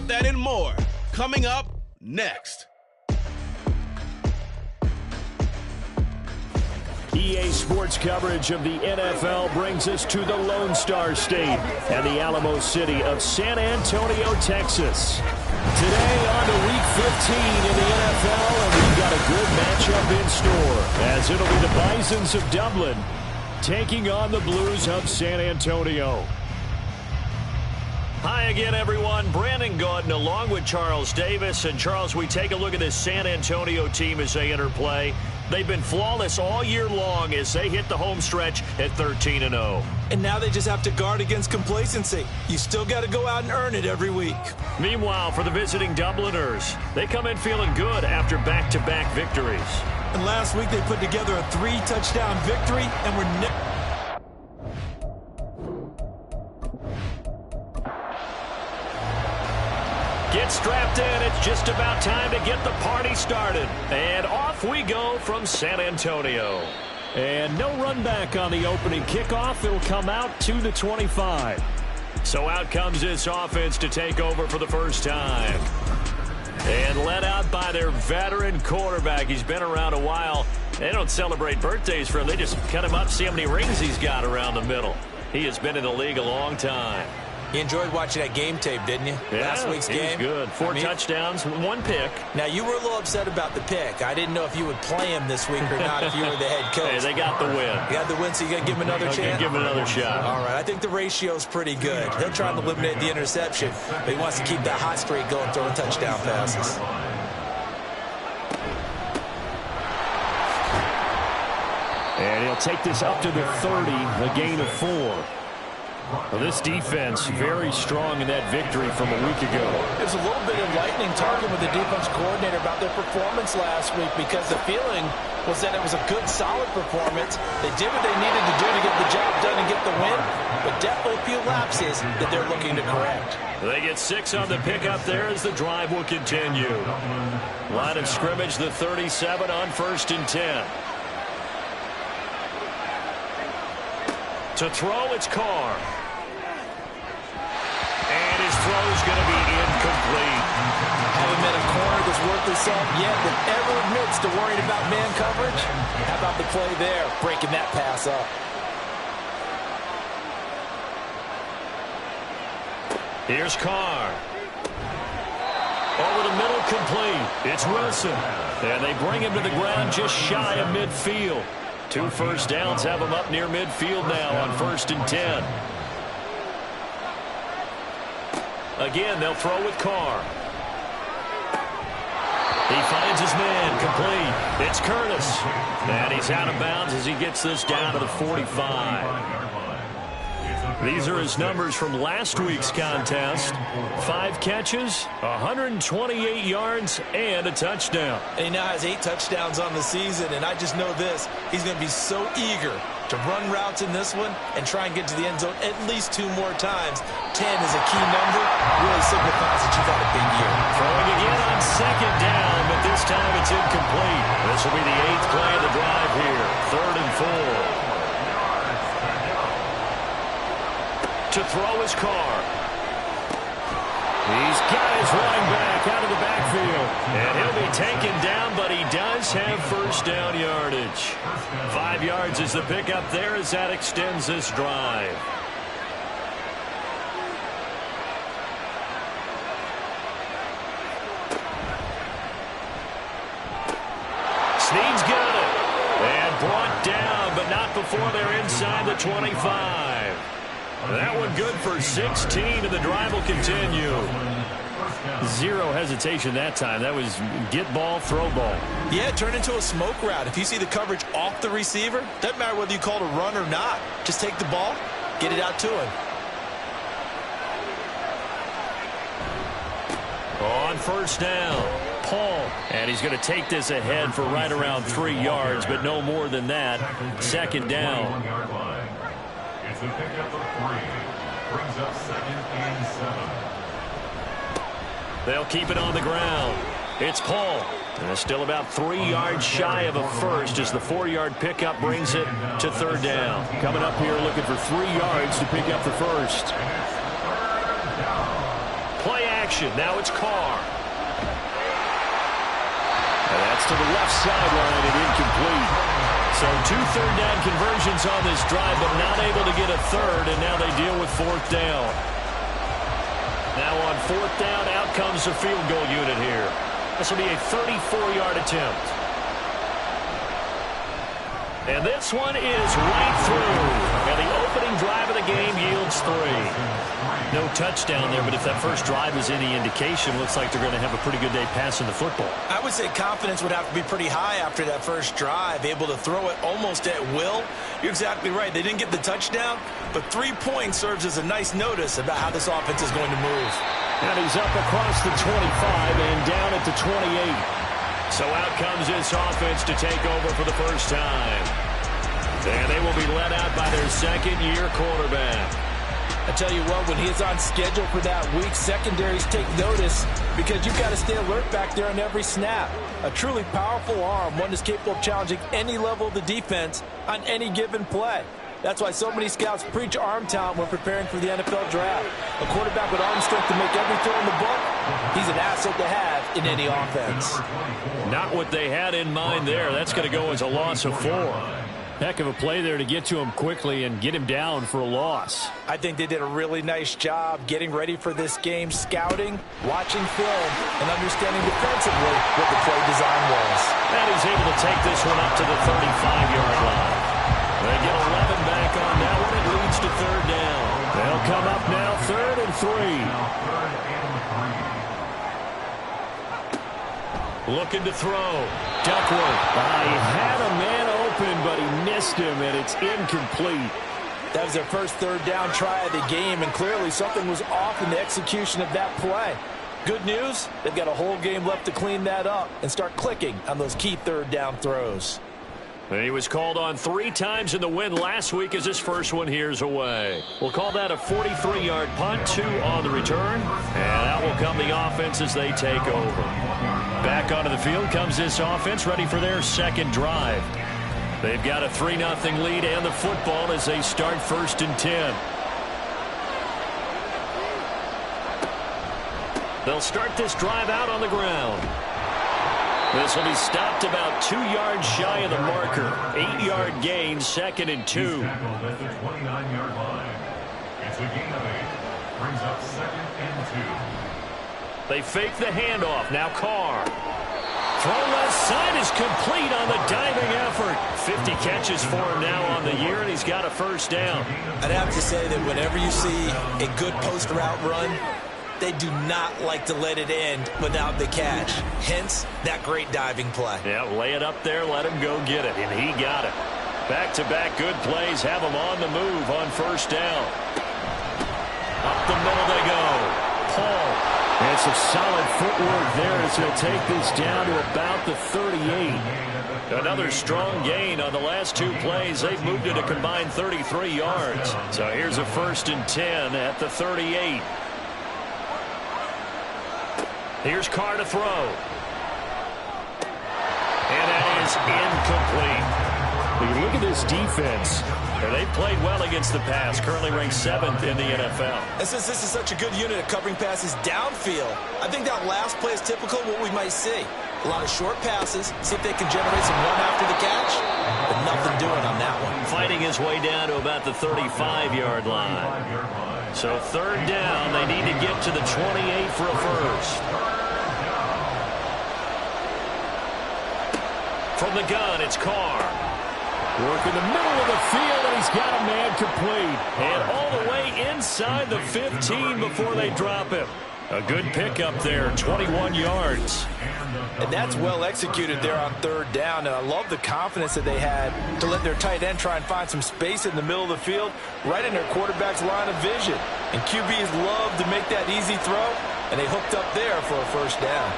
about that and more coming up next. EA Sports coverage of the NFL brings us to the Lone Star State and the Alamo City of San Antonio, Texas. Today on to Week 15 in the NFL, and we've got a good matchup in store, as it'll be the Bisons of Dublin taking on the Blues of San Antonio. Hi again, everyone. Brandon Gaudin along with Charles Davis. And, Charles, we take a look at this San Antonio team as they enter play. They've been flawless all year long as they hit the home stretch at 13-0. And now they just have to guard against complacency. You still got to go out and earn it every week. Meanwhile, for the visiting Dubliners, they come in feeling good after back-to-back victories. And last week they put together a 3-touchdown victory and were Get strapped in. It's just about time to get the party started. And off we go from San Antonio. And no run back on the opening kickoff. It'll come out to the 25. So out comes this offense to take over for the first time. And led out by their veteran quarterback. He's been around a while. They don't celebrate birthdays for him. They just cut him up, see how many rings he's got around the middle. He has been in the league a long time. You enjoyed watching that game tape, didn't you? Yeah, Last week's game. It was good. Four touchdowns, one pick. Now, you were a little upset about the pick. I didn't know if you would play him this week or not if you were the head coach. Hey, they got the win. You got the win, so you got to give him another chance? Give him another shot. All right, I think the ratio's pretty good. He'll try to eliminate the interception, but he wants to keep that hot streak going, throwing touchdown passes. And he'll take this up to the 30, the gain of 4. Well, this defense very strong in that victory from a week ago. There's a little bit enlightening talking with the defense coordinator about their performance last week, because the feeling was that it was a good, solid performance. They did what they needed to do to get the job done and get the win, but definitely a few lapses that they're looking to correct. They get 6 on the pickup there as the drive will continue. Line of scrimmage, the 37 on 1st and 10. To throw, it's Carr. And his throw is going to be incomplete. Haven't met a corner that's worth his salt yet that ever admits to worrying about man coverage. How about the play there, breaking that pass up? Here's Carr. Over the middle, complete. It's Wilson. And they bring him to the ground just shy of midfield. 2 first downs have him up near midfield now on 1st and 10. Again, they'll throw with Carr. He finds his man, complete. It's Curtis. And he's out of bounds as he gets this down to the 45. These are his numbers from last week's contest. 5 catches, 128 yards, and a touchdown. And he now has 8 touchdowns on the season, and I just know this. He's going to be so eager to run routes in this one and try and get to the end zone at least 2 more times. 10 is a key number. Really signifies that you've had a big year. Throwing again on 2nd down, but this time it's incomplete. This will be the 8th play of the drive here. 3rd and 4. To throw his Carr. He's got his running back out of the backfield. And he'll be taken down, but he does have first down yardage. 5 yards is the pickup there as that extends this drive. Snead's got it. And brought down, but not before they're inside the 25. That one good for 16, and the drive will continue. 0 hesitation that time. That was get ball, throw ball. Yeah, it turned into a smoke route. If you see the coverage off the receiver, doesn't matter whether you call it a run or not. Just take the ball, get it out to him. On 1st down, Paul. And he's going to take this ahead for right around 3 yards, but no more than that. 2nd down. It's a pickup of 3. Brings up 2nd and 7. They'll keep it on the ground. It's Paul. And it's still about 3 yards shy of a first as the 4-yard pickup brings it to 3rd down. Coming up here looking for 3 yards to pick up the first. Play action. action. Now it's Carr. And that's to the left sideline and incomplete. So 2 third-down conversions on this drive, but not able to get a third, and now they deal with 4th down. Now on 4th down, out comes the field goal unit here. This will be a 34-yard attempt. And this one is right through. And the opening drive of the game yields 3. No touchdown there, but if that first drive is any indication, looks like they're going to have a pretty good day passing the football. I would say confidence would have to be pretty high after that first drive, able to throw it almost at will. You're exactly right. They didn't get the touchdown, but 3 points serves as a nice notice about how this offense is going to move. And he's up across the 25 and down at the 28. So out comes this offense to take over for the first time. And they will be led out by their second-year quarterback. I tell you what, when he's on schedule for that week, secondaries take notice because you've got to stay alert back there on every snap. A truly powerful arm, one that's capable of challenging any level of the defense on any given play. That's why so many scouts preach arm talent when preparing for the NFL draft. A quarterback with arm strength to make every throw in the book, he's an asset to have in any offense. Not what they had in mind there. That's going to go as a loss of 4. Heck of a play there to get to him quickly and get him down for a loss. I think they did a really nice job getting ready for this game, scouting, watching film, and understanding defensively what the play design was. And he's able to take this one up to the 35-yard line. They get 11 back on that one. It leads to 3rd down. They'll come up now 3rd and 3. Looking to throw. Duckworth. He had a man open, but he missed him, and it's incomplete. That was their first 3rd down try of the game, and clearly something was off in the execution of that play. Good news, they've got a whole game left to clean that up and start clicking on those key 3rd down throws. And he was called on 3 times in the win last week as his first one here's away. We'll call that a 43-yard punt, 2 on the return. And out will come the offense as they take over. Back onto the field comes this offense, ready for their second drive. They've got a 3-0 lead and the football as they start 1st and 10. They'll start this drive out on the ground. This will be stopped about 2 yards shy of the marker. 8-yard gain, 2nd and 2. He's tackled at the 29-yard line. It's a gain of 8. Brings up 2nd and 2. They fake the handoff. Now Carr. Throw left side is complete on the diving effort. 50 catches for him now on the year, and he's got a 1st down. I'd have to say that whenever you see a good post route run, they do not like to let it end without the catch. Hence, that great diving play. Yeah, lay it up there, let him go get it, and he got it. Back-to-back good plays have him on the move on 1st down. Up the middle they go. Paul. And some solid footwork there as he'll take this down to about the 38. Another strong gain on the last 2 plays. They've moved it a combined 33 yards. So here's a 1st and 10 at the 38. Here's Carr to throw. And that is incomplete. When you look at this defense, they've played well against the pass, currently ranked 7th in the NFL. And since this is such a good unit at covering passes downfield, I think that last play is typical of what we might see. A lot of short passes, see if they can generate some run after the catch, but nothing doing on that one. Fighting his way down to about the 35-yard line. So 3rd down, they need to get to the 28 for a 1st. From the gun, it's Carr. Work in the middle of the field, and he's got a man complete. And all the way inside the 15 before they drop him. A good pickup there, 21 yards. And that's well executed there on 3rd down. And I love the confidence that they had to let their tight end try and find some space in the middle of the field, right in their quarterback's line of vision. And QBs love to make that easy throw, and they hooked up there for a 1st down.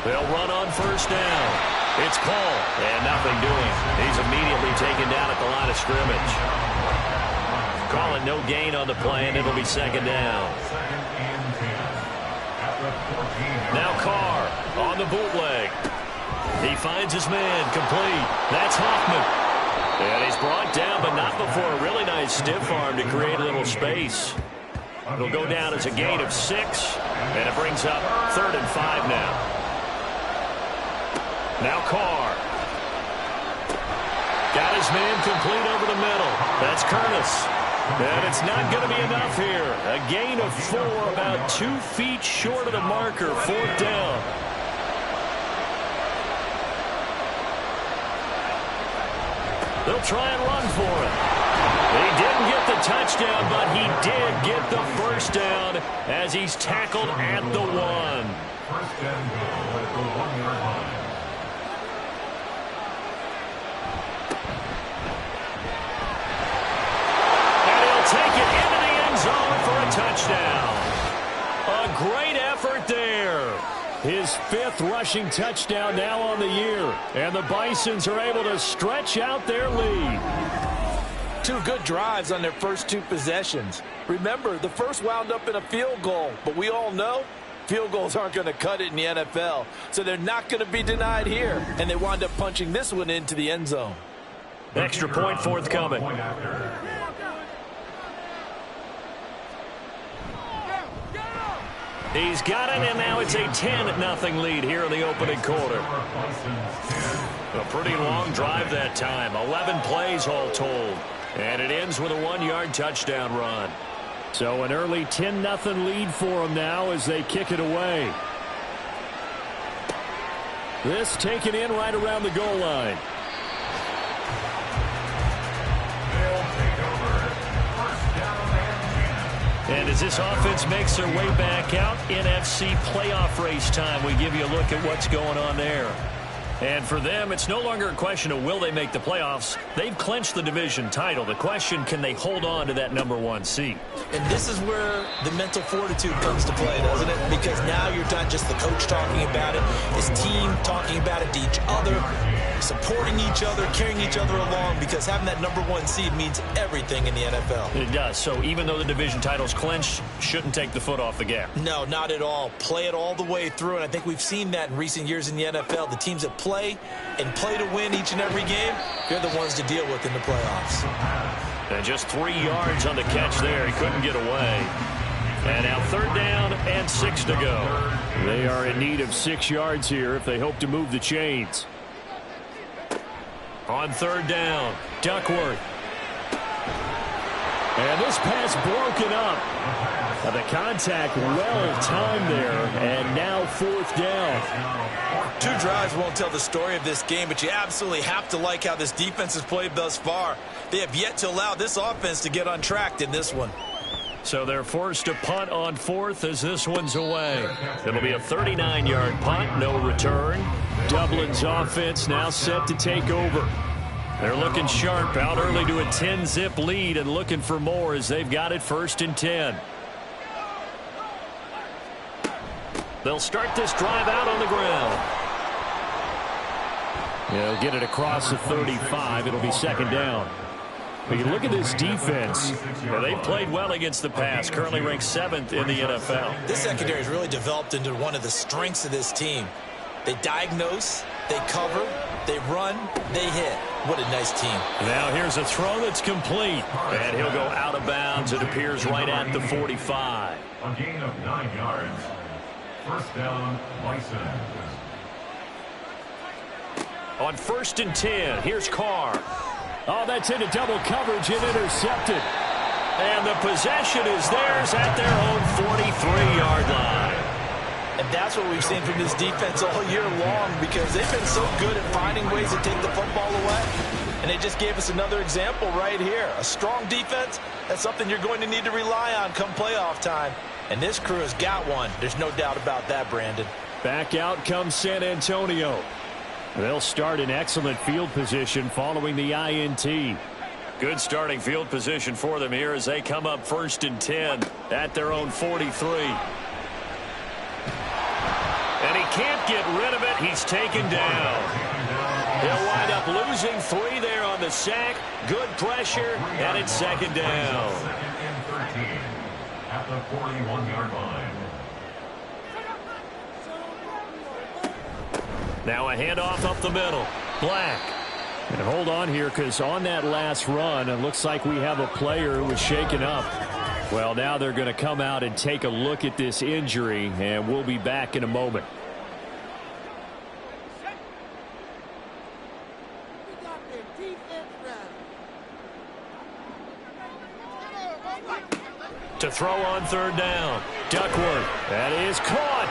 They'll run on 1st down. It's Paul, and nothing doing. He's immediately taken down at the line of scrimmage. Calling no gain on the play, and it'll be 2nd down. Now Carr on the bootleg. He finds his man, complete. That's Hoffman. And he's brought down, but not before a really nice stiff arm to create a little space. It'll go down as a gain of 6, and it brings up 3rd and 5 now. Now Carr. Got his man complete over the middle. That's Curtis. And it's not going to be enough here. A gain of 4, about 2 feet short of the marker. 4th down. They'll try and run for it. He didn't get the touchdown, but he did get the first down as he's tackled at the 1. First and goal at the 1-yard line. Take it into the end zone for a touchdown. A great effort there. His 5th rushing touchdown now on the year. And the Bisons are able to stretch out their lead. 2 good drives on their first 2 possessions. Remember, the first wound up in a field goal. But we all know field goals aren't going to cut it in the NFL. So they're not going to be denied here. And they wind up punching this one into the end zone. Extra point forthcoming. He's got it, and now it's a 10-0 lead here in the opening quarter. A pretty long drive that time. 11 plays all told. And it ends with a 1-yard touchdown run. So an early 10-0 lead for them now as they kick it away. This taken in right around the goal line. And as this offense makes their way back out, NFC playoff race time, we give you a look at what's going on there. And for them, it's no longer a question of will they make the playoffs. They've clinched the division title. The question, can they hold on to that #1 seed? And this is where the mental fortitude comes to play, doesn't it? Because now you're not just the coach talking about it. It's team talking about it to each other, supporting each other, carrying each other along, because having that #1 seed means everything in the NFL. It does. So even though the division title's clinched, shouldn't take the foot off the gas. No, not at all. Play it all the way through, and I think we've seen that in recent years in the NFL. The teams that play and play to win each and every game, they're the ones to deal with in the playoffs. And just 3 yards on the catch there. He couldn't get away. And now 3rd down and 6 to go. They are in need of 6 yards here if they hope to move the chains. On 3rd down, Duckworth. And this pass broken up. Now the contact well timed there, and now 4th down. 2 drives won't tell the story of this game, but you absolutely have to like how this defense has played thus far. They have yet to allow this offense to get untracked in this one. So they're forced to punt on 4th as this one's away. It'll be a 39-yard punt, no return. Dublin's offense now set to take over. They're looking sharp, out early to a 10-zip lead and looking for more as they've got it 1st and 10. They'll start this drive out on the ground. They'll get it across the 35. It'll be 2nd down. But you look at this defense. They've played well against the pass, currently ranked 7th in the NFL. This secondary has really developed into one of the strengths of this team. They diagnose, they cover, they run, they hit. What a nice team. Now here's a throw that's complete. And he'll go out of bounds. It appears right at the 45. A gain of 9 yards. 1st down, Bisons. On 1st and 10, here's Carr. Oh, that's into double coverage and intercepted. And the possession is theirs at their own 43-yard line. And that's what we've seen from this defense all year long, because they've been so good at finding ways to take the football away. And they just gave us another example right here. A strong defense, that's something you're going to need to rely on come playoff time. And this crew has got one. There's no doubt about that, Brandon. Back out comes San Antonio. They'll start in excellent field position following the INT. Good starting field position for them here as they come up 1st and 10 at their own 43. And he can't get rid of it. He's taken down. He'll wind up losing 3 there on the sack. Good pressure, and it's 2nd down. 2nd and 13 at the 41-yard line. Now a handoff up the middle. Black. And hold on here, because on that last run, it looks like we have a player who was shaken up. Well, now they're going to come out and take a look at this injury, and we'll be back in a moment. To throw on third down. Duckworth. That is caught.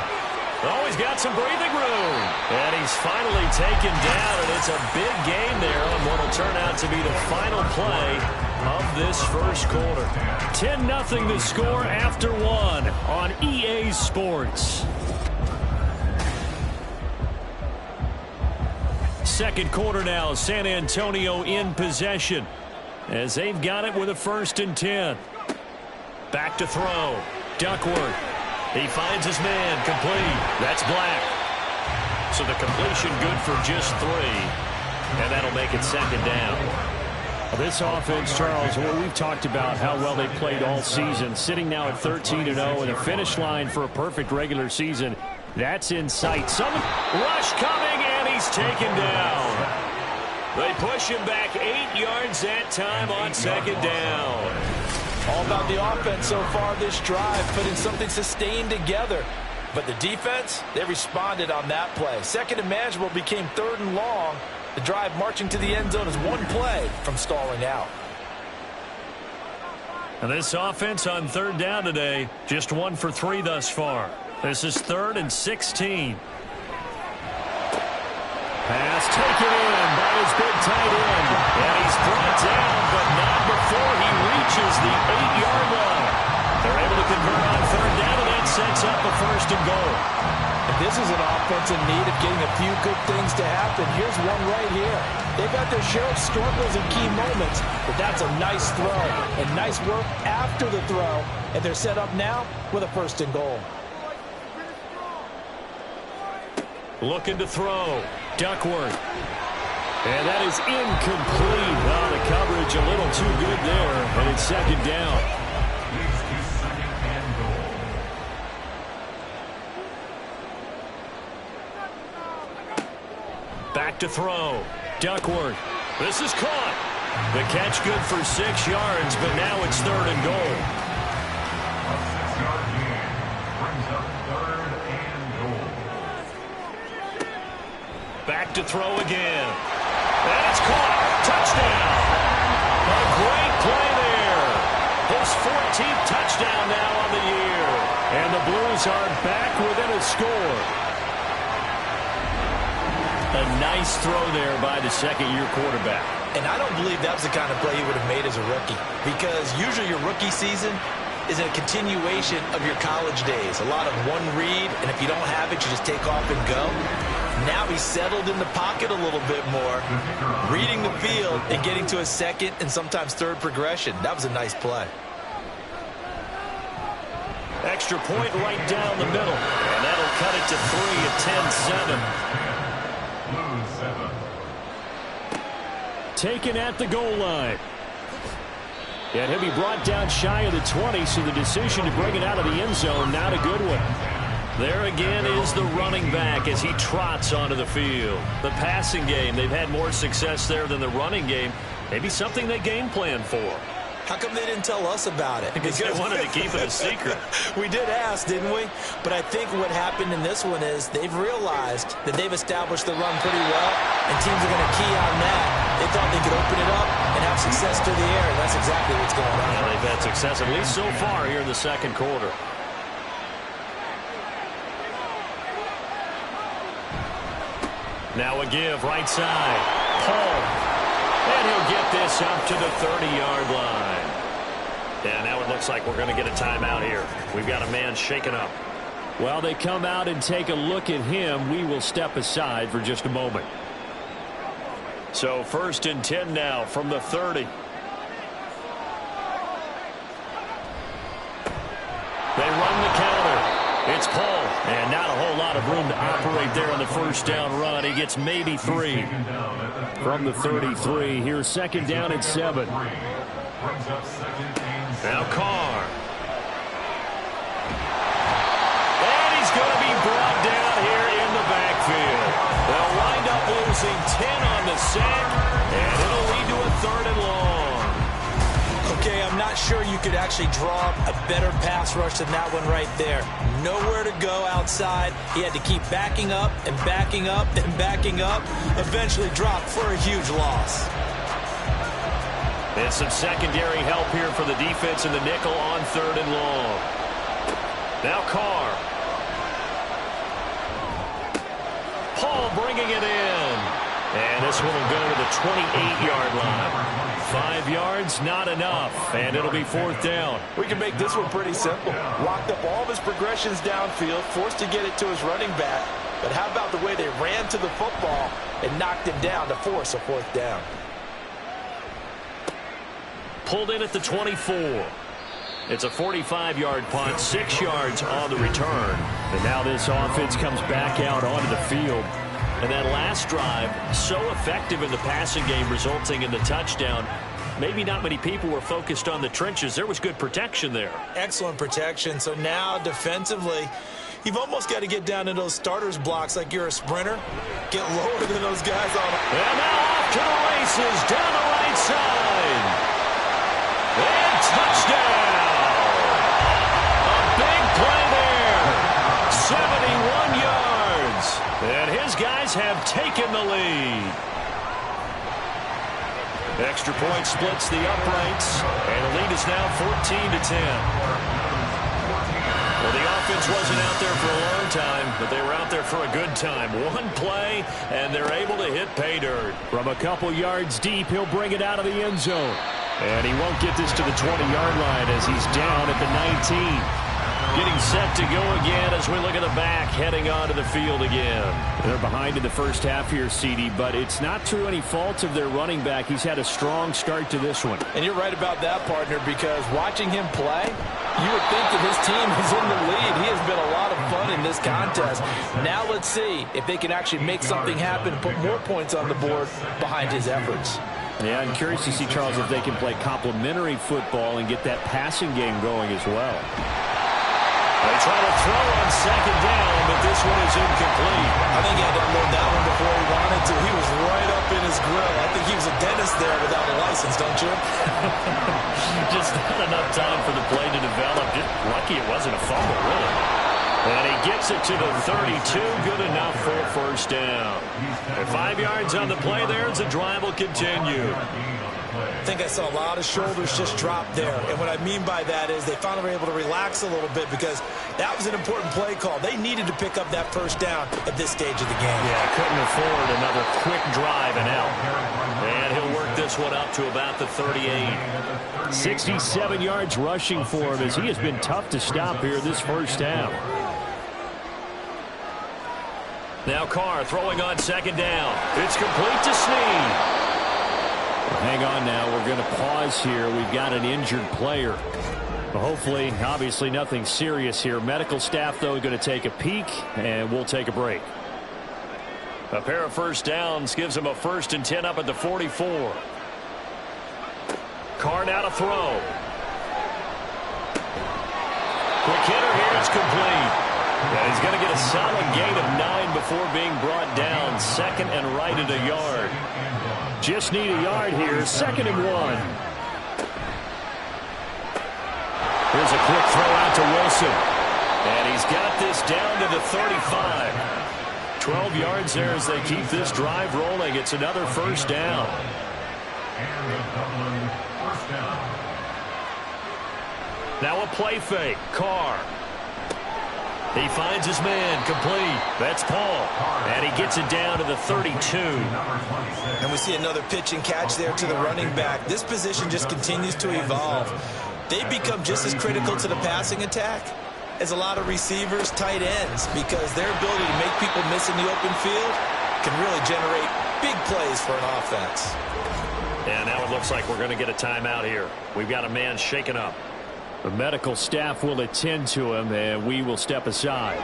Oh, he's got some breathing room. And he's finally taken down, and it's a big gain there on what will turn out to be the final play of this first quarter. 10-0 the score after one on EA Sports. Second quarter now, San Antonio in possession as they've got it with a 1st and 10. Back to throw. Duckworth. He finds his man. Complete. That's Black. So the completion good for just 3. And that'll make it 2nd down. This offense, Charles, well, we've talked about how well they played all season. Sitting now at 13-0 and a finish line for a perfect regular season. That's in sight. Some rush coming, and he's taken down. They push him back 8 yards that time on 2nd down. All about the offense so far this drive, putting something sustained together. But the defense, they responded on that play. 2nd and manageable became 3rd and long. The drive marching to the end zone is 1 play from stalling out. And this offense on 3rd down today, just 1 for 3 thus far. This is 3rd and 16. Pass taken in by his big tight end. And he's brought down, but not before he reaches the 8-yard line. They're able to convert on 3rd down, and that sets up a 1st and goal. And this is an offense in need of getting a few good things to happen. Here's one right here. They've got their share of struggles and key moments, but that's a nice throw and nice work after the throw. And they're set up now with a 1st and goal. Looking to throw. Duckworth. And that is incomplete. Oh, the coverage a little too good there, and it's 2nd down. Back to throw. Duckworth. This is caught. The catch good for 6 yards, but now it's 3rd and goal. A 6-yard gain brings up 3rd and goal. Back to throw again. And it's caught. Touchdown. A great play there. His 14th touchdown now on the year. And the Blues are back within a score. A nice throw there by the 2nd-year quarterback. And I don't believe that was the kind of play he would have made as a rookie, because usually your rookie season is a continuation of your college days. A lot of one read, and if you don't have it, you just take off and go. Now he's settled in the pocket a little bit more, reading the field and getting to a 2nd and sometimes 3rd progression. That was a nice play. Extra point right down the middle, and that'll cut it to 3 at 10-7. Blues 7. Taken at the goal line. And he'll be brought down shy of the 20, so the decision to bring it out of the end zone, not a good one. There again is the running back as he trots onto the field. The passing game, they've had more success there than the running game. Maybe something they game plan for. How come they didn't tell us about it? Because they wanted to keep it a secret. We did ask, didn't we? But I think what happened in this one is they've realized that they've established the run pretty well, and teams are going to key on that. They thought they could open it up and have success through the air, and that's exactly what's going on. Yeah, they've had success, at least so far here in the 2nd quarter. Now a give, right side. Paul. And he'll get this up to the 30-yard line. Yeah, now it looks like we're going to get a timeout here. We've got a man shaken up. While they come out and take a look at him, we will step aside for just a moment. So 1st and 10 now from the 30. They run the counter. It's Paul, and not a whole lot of room to operate there on the 1st down run. He gets maybe 3 from the 33. Here's 2nd down and 7. Now Carr. And he's going to be brought down here in the backfield. They'll wind up losing 10 on the sack, and it'll lead to a 3rd and long. Okay, I'm not not sure you could actually draw a better pass rush than that one right there. Nowhere to go outside. He had to keep backing up and backing up and backing up. Eventually dropped for a huge loss. And some secondary help here for the defense in the nickel on 3rd and long. Now Carr. Paul bringing it in. And this one will go to the 28-yard line. 5 yards, not enough. And it'll be 4th down. We can make this one pretty simple. Locked up all of his progressions downfield, forced to get it to his running back. But how about the way they ran to the football and knocked him down to force a 4th down? Pulled in at the 24. It's a 45-yard punt, 6 yards on the return. And now this offense comes back out onto the field. And that last drive, so effective in the passing game, resulting in the touchdown. Maybe not many people were focused on the trenches. There was good protection there. Excellent protection. So now defensively, you've almost got to get down to those starters blocks like you're a sprinter. Get lower than those guys on. And now off to the races down the right side. And touchdown. A big play there. 71 yards. And his guys have taken the lead. Extra point splits the uprights, and the lead is now 14-10. Well, the offense wasn't out there for a long time, but they were out there for a good time. One play, and they're able to hit pay dirt. From a couple yards deep, he'll bring it out of the end zone. And he won't get this to the 20-yard line as he's down at the 19. Getting set to go again as we look at the back, heading onto the field again. They're behind in the first half here, CD, but it's not through any fault of their running back. He's had a strong start to this one. And you're right about that, partner, because watching him play, you would think that his team is in the lead. He has been a lot of fun in this contest. Now let's see if they can actually make something happen, put more points on the board behind his efforts. Yeah, I'm curious to see, Charles, if they can play complementary football and get that passing game going as well. They try to throw on 2nd down, but this one is incomplete. I think he had to unload that one before he wanted to. He was right up in his grill. I think he was a dentist there without a license, don't you? Just not enough time for the play to develop. Just lucky it wasn't a fumble, really. And he gets it to the 32. Good enough for a 1st down. And 5 yards on the play there as the drive will continue. I think I saw a lot of shoulders just drop there. And what I mean by that is they finally were able to relax a little bit because that was an important play call. They needed to pick up that 1st down at this stage of the game. Yeah, couldn't afford another quick drive and out. And he'll work this one up to about the 38. 67 yards rushing for him as he has been tough to stop here this 1st half. Now Carr throwing on 2nd down. It's complete to Snead. Hang on now. We're going to pause here. We've got an injured player. Hopefully, obviously nothing serious here. Medical staff, though, going to take a peek, and we'll take a break. A pair of 1st downs gives him a 1st and 10 up at the 44. Carr now to throw. Quick hitter here. It's complete. And he's going to get a solid gain of 9 before being brought down. 2nd and right at a yard. Just need a yard here. 2nd and 1. Here's a quick throw out to Wilson. And he's got this down to the 35. 12 yards there as they keep this drive rolling. It's another 1st down. Now a play fake. Carr. He finds his man, complete. That's Paul. And he gets it down to the 32. And we see another pitch and catch there to the running back. This position just continues to evolve. They become just as critical to the passing attack as a lot of receivers, tight ends, because their ability to make people miss in the open field can really generate big plays for an offense. And now it looks like we're going to get a timeout here. We've got a man shaken up. The medical staff will attend to him, and we will step aside.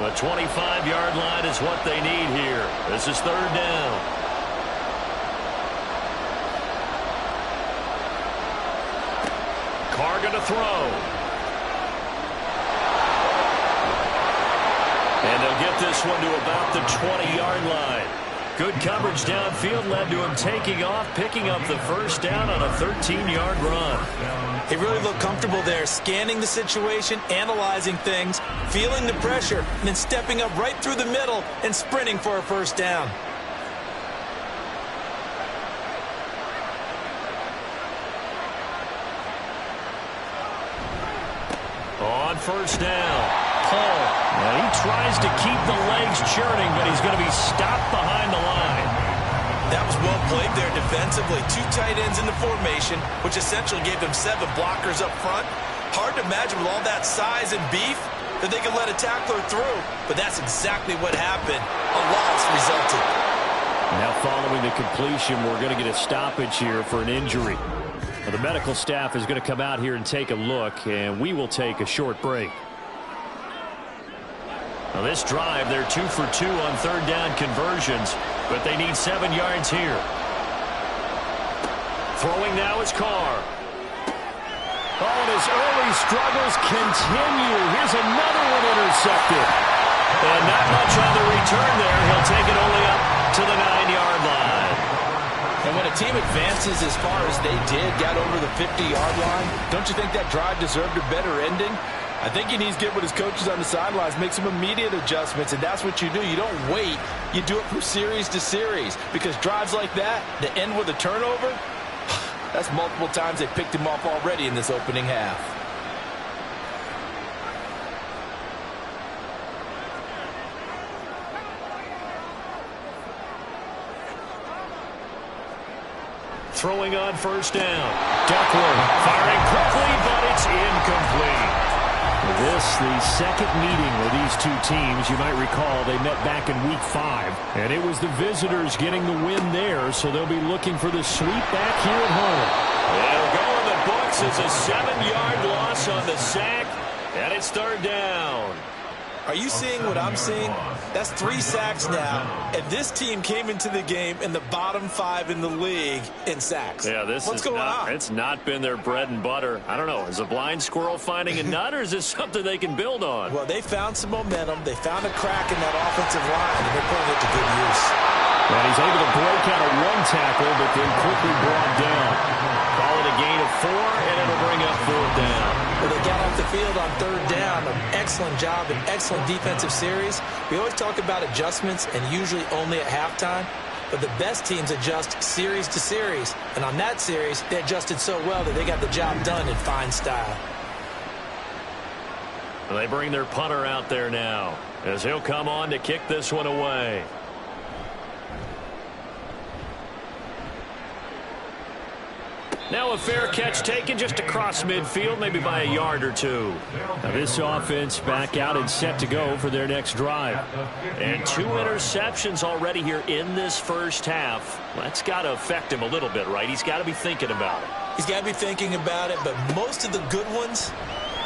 The 25-yard line is what they need here. This is 3rd down. Carr going to throw. And they'll get this one to about the 20-yard line. Good coverage downfield led to him taking off, picking up the first down on a 13-yard run. He really looked comfortable there, scanning the situation, analyzing things, feeling the pressure, and then stepping up right through the middle and sprinting for a first down. On first down, Paul. And he tries to keep the legs churning, but he's going to be stopped behind the line. That was well played there defensively. 2 tight ends in the formation, which essentially gave them 7 blockers up front. Hard to imagine with all that size and beef that they could let a tackler through, but that's exactly what happened. A loss resulted. Now following the completion, we're going to get a stoppage here for an injury. Now, the medical staff is going to come out here and take a look, and we will take a short break. Now this drive, they're 2 for 2 on third down conversions, but they need 7 yards here. Throwing now is Carr. Oh, and his early struggles continue. Here's another one intercepted. And not much on the return there. He'll take it only up to the 9-yard line. And when a team advances as far as they did, got over the 50-yard line, don't you think that drive deserved a better ending? I think he needs to get with his coaches on the sidelines, make some immediate adjustments, and that's what you do. You don't wait. You do it from series to series, because drives like that, that end with a turnover, that's multiple times they picked him off already in this opening half. Throwing on first down. Duckworth firing quickly, but it's incomplete. This, the second meeting with these two teams. You might recall they met back in Week 5, and it was the visitors getting the win there, so they'll be looking for the sweep back here at home. It'll go in the books as a 7-yard loss on the sack, and it's third down. Are you seeing what I'm seeing? That's 3 sacks now, and this team came into the game in the bottom 5 in the league in sacks. Yeah, what's going on? It's not been their bread and butter. I don't know. Is a blind squirrel finding a nut, or is this something they can build on? Well, they found some momentum. They found a crack in that offensive line, and they're putting it to good use. And he's able to break out of 1 tackle, but then quickly brought down. Call it a gain of 4, and it'll bring up 4th down. Well, they got off the field on third down. An excellent job, an excellent defensive series. We always talk about adjustments, and usually only at halftime. But the best teams adjust series to series. And on that series, they adjusted so well that they got the job done in fine style. Well, they bring their punter out there now, as he'll come on to kick this one away. Now a fair catch taken just across midfield, maybe by a yard or 2. Now this offense back out and set to go for their next drive. And 2 interceptions already here in this first half. That's got to affect him a little bit, right? He's got to be thinking about it. He's got to be thinking about it, but most of the good ones,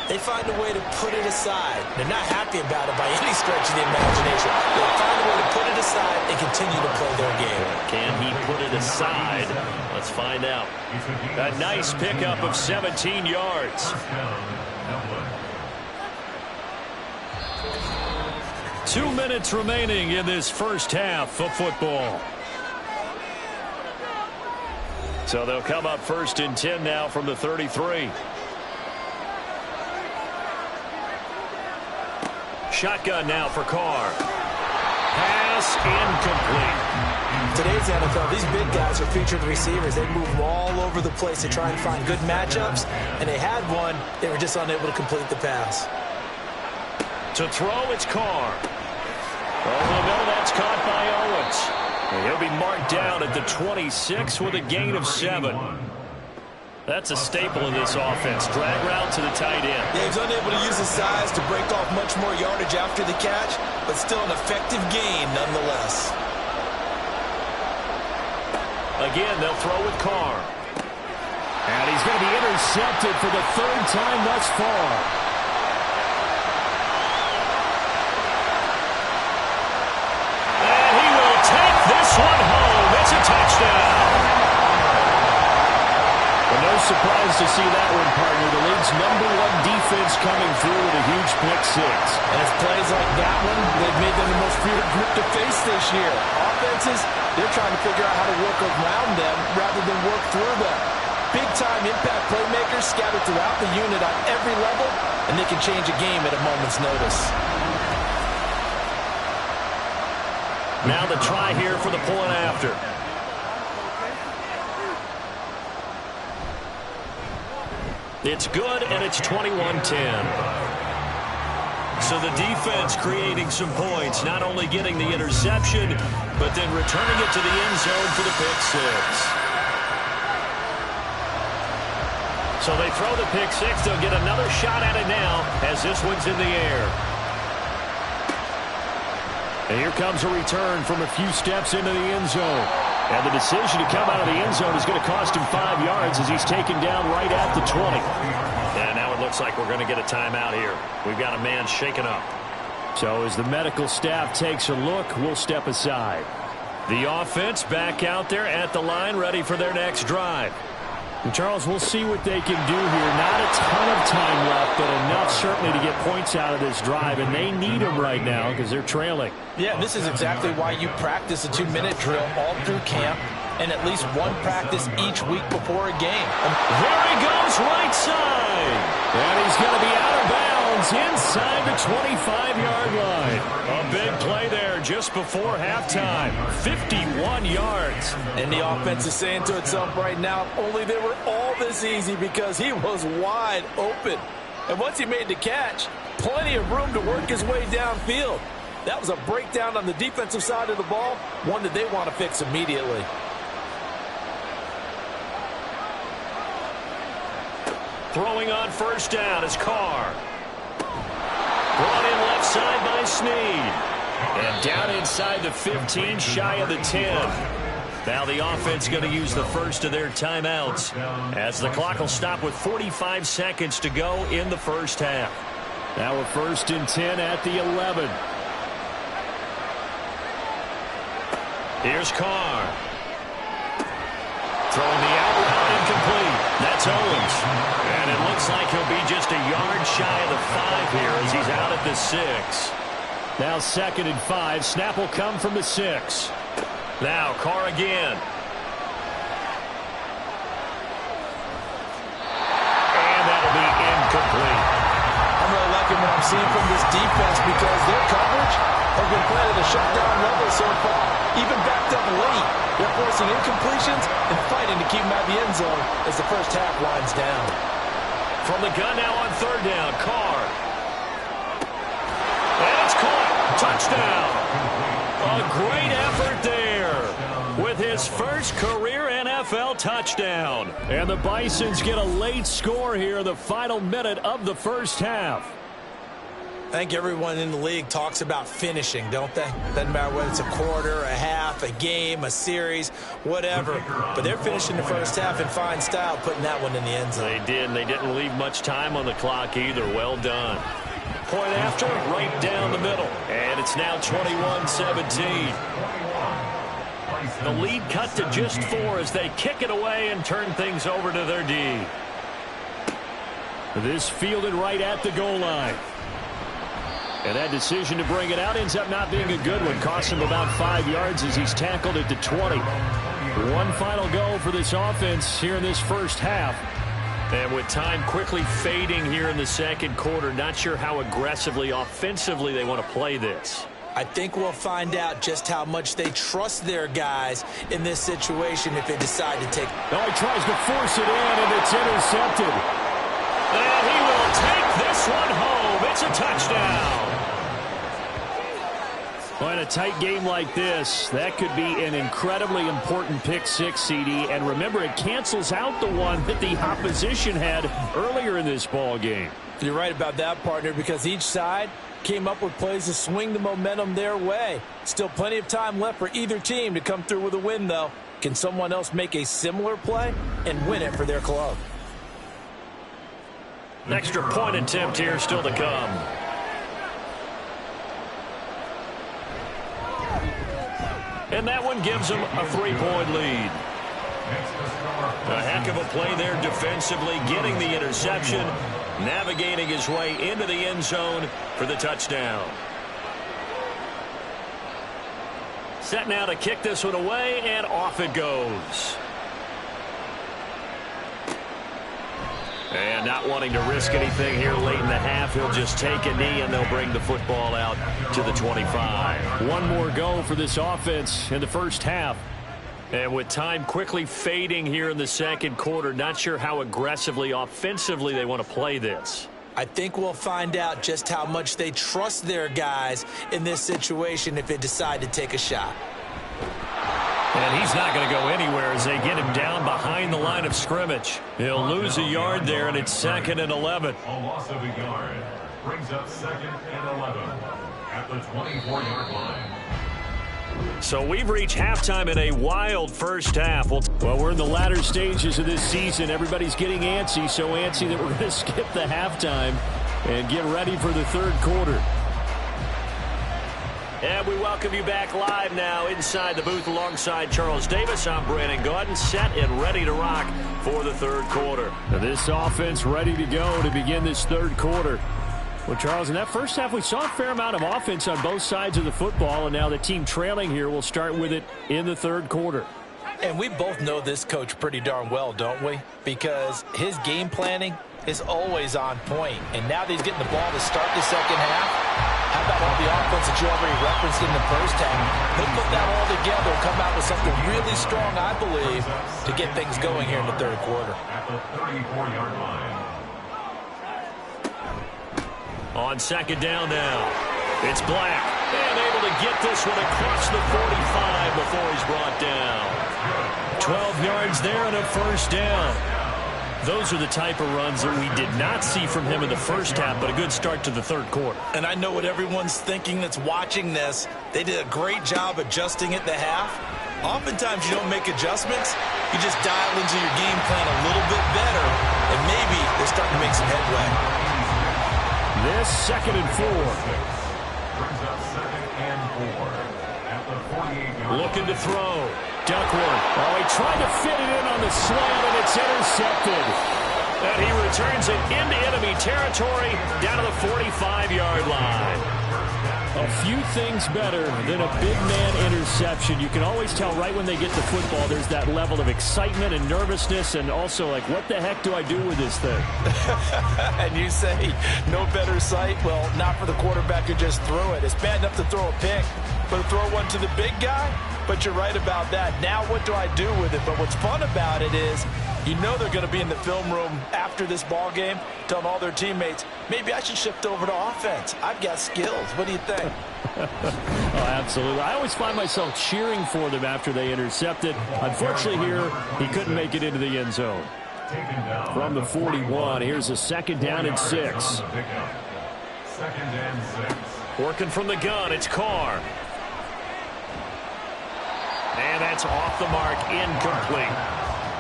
they find a way to put it aside. They're not happy about it by any stretch of the imagination. They find a way to put it aside and continue to play their game. Can he put it aside? Let's find out. A nice pickup of 17 yards. 2 minutes remaining in this first half of football. So they'll come up 1st and 10 now from the 33. Shotgun now for Carr. Pass incomplete. Today's NFL, these big guys are featured receivers. They move all over the place to try and find good matchups, and they had one. They were just unable to complete the pass. To throw, it's Carr. Over the middle, that's caught by Owens. And he'll be marked down at the 26 with a gain of 7. That's a staple of this offense. Drag route to the tight end. Yeah, he's unable to use his size to break off much more yardage after the catch, but still an effective gain nonetheless. Again, they'll throw with Carr. And he's going to be intercepted for the 3rd time thus far. And he will take this one home. It's a touchdown. But no surprise to see that one, partner. The league's #1 defense coming through with a huge pick 6. And it's plays like that one, they've made them the most feared group to face this year. defenses, they're trying to figure out how to work around them rather than work through them. Big-time impact playmakers scattered throughout the unit on every level, and they can change a game at a moment's notice. Now the try here for the point after. It's good, and it's 21-10. So the defense creating some points, not only getting the interception, but then returning it to the end zone for the pick six. So they throw the pick six. They'll get another shot at it now as this one's in the air. And here comes a return from a few steps into the end zone. And the decision to come out of the end zone is going to cost him 5 yards as he's taken down right at the 20. And now it looks like we're going to get a timeout here. We've got a man shaken up. So as the medical staff takes a look, we'll step aside. The offense back out there at the line, ready for their next drive. And Charles, we'll see what they can do here. Not a ton of time left, but enough certainly to get points out of this drive, and they need them right now because they're trailing. Yeah, this is exactly why you practice a 2-minute drill all through camp and at least one practice each week before a game. There he goes, right side. And he's going to be out of bounds inside the 25-yard line. A big play there just before halftime. 51 yards. And the offense is saying to itself right now, if only they were all this easy, because he was wide open. And once he made the catch, plenty of room to work his way downfield. That was a breakdown on the defensive side of the ball, one that they want to fix immediately. Throwing on first down is Carr. Brought in left side by Snead. And down inside the 15, shy of the 10. Now the offense going to use the first of their timeouts as the clock will stop with 45 seconds to go in the first half. Now a 1st and 10 at the 11. Here's Carr. Throwing the out route incomplete. That's Owens. And it looks like he'll be just a yard shy of the 5 here as he's out at the 6. Now 2nd and 5. Snap will come from the 6. Now Carr again. And that'll be incomplete. I'm really liking what I'm seeing from this defense because their coverage has been playing at a shutdown level so far. Even backed up late, they're forcing incompletions and fighting to keep them out of the end zone as the first half winds down. From the gun now on 3rd down, Carr. And it's caught. Touchdown. A great effort there with his first career NFL touchdown. And the Bisons get a late score here, the final minute of the first half. I think everyone in the league talks about finishing, don't they? Doesn't matter whether it's a quarter, a half, a game, a series, whatever. But they're finishing the first half in fine style, putting that one in the end zone. They did, and they didn't leave much time on the clock either. Well done. Point after, right down the middle. And it's now 21-17. The lead cut to just 4 as they kick it away and turn things over to their D. This fielded right at the goal line. And that decision to bring it out ends up not being a good one. Costs him about 5 yards as he's tackled at the 20. One final go for this offense here in this first half. And with time quickly fading here in the second quarter, not sure how aggressively, offensively they want to play this. I think we'll find out just how much they trust their guys in this situation if they decide to take. Oh, he tries to force it in, and it's intercepted. And he will take this one home. It's a touchdown. Well, in a tight game like this, that could be an incredibly important pick six, CD. And remember, it cancels out the one that the opposition had earlier in this ball game. You're right about that, partner, because each side came up with plays to swing the momentum their way. Still plenty of time left for either team to come through with a win, though. Can someone else make a similar play and win it for their club? An extra point attempt here still to come. And that one gives them a 3-point lead. A heck of a play there defensively, getting the interception, navigating his way into the end zone for the touchdown. Set now to kick this one away, and off it goes. And not wanting to risk anything here late in the half, he'll just take a knee, and they'll bring the football out to the 25. One more go for this offense in the first half. And with time quickly fading here in the second quarter, not sure how aggressively, offensively they want to play this. I think we'll find out just how much they trust their guys in this situation if they decide to take a shot. And he's not going to go anywhere as they get him down behind the line of scrimmage. He'll lose a yard there, and it's 2nd and 11. A loss of a yard brings up 2nd and 11 at the 24-yard line. So we've reached halftime in a wild first half. Well, we're in the latter stages of this season. Everybody's getting antsy, so antsy that we're going to skip the halftime and get ready for the third quarter. And we welcome you back live now inside the booth alongside Charles Davis. I'm Brandon Gaudin, set and ready to rock for the third quarter. Now this offense ready to go to begin this third quarter. Well, Charles, in that first half, we saw a fair amount of offense on both sides of the football, and now the team trailing here will start with it in the third quarter. And we both know this coach pretty darn well, don't we? Because his game planning is always on point. And now that he's getting the ball to start the second half, how about all the offense that you already referenced in the first half? He'll put that all together and come out with something really strong, I believe, to get things going here in the third quarter. At the 34-yard line. On second down now, it's Black. And able to get this one across the 45 before he's brought down. 12 yards there and a first down. Those are the type of runs that we did not see from him in the first half, but a good start to the third quarter. And I know what everyone's thinking that's watching this. They did a great job adjusting at the half. Oftentimes you don't make adjustments. You just dial into your game plan a little bit better, and maybe they're starting to make some headway. This 2nd and 4. Brings up 2nd and 4 at the 48-yard. Looking to throw. Duckworth. Oh, he tried to fit it in on the slant, and it's intercepted. And he returns it into enemy territory down to the 45-yard line. A few things better than a big man interception. You can always tell right when they get the football, there's that level of excitement and nervousness, and also like, what the heck do I do with this thing? And you say, no better sight? Well, not for the quarterback who just threw it. It's bad enough to throw a pick, but to throw one to the big guy? But you're right about that. Now what do I do with it? But what's fun about it is, you know they're going to be in the film room after this ball game telling all their teammates, maybe I should shift over to offense. I've got skills. What do you think? Oh, absolutely. I always find myself cheering for them after they intercept it. Unfortunately here, he couldn't make it into the end zone. From the 41, here's a 2nd down and 6. 2nd and 6. Working from the gun, it's Carr. And that's off the mark, incomplete.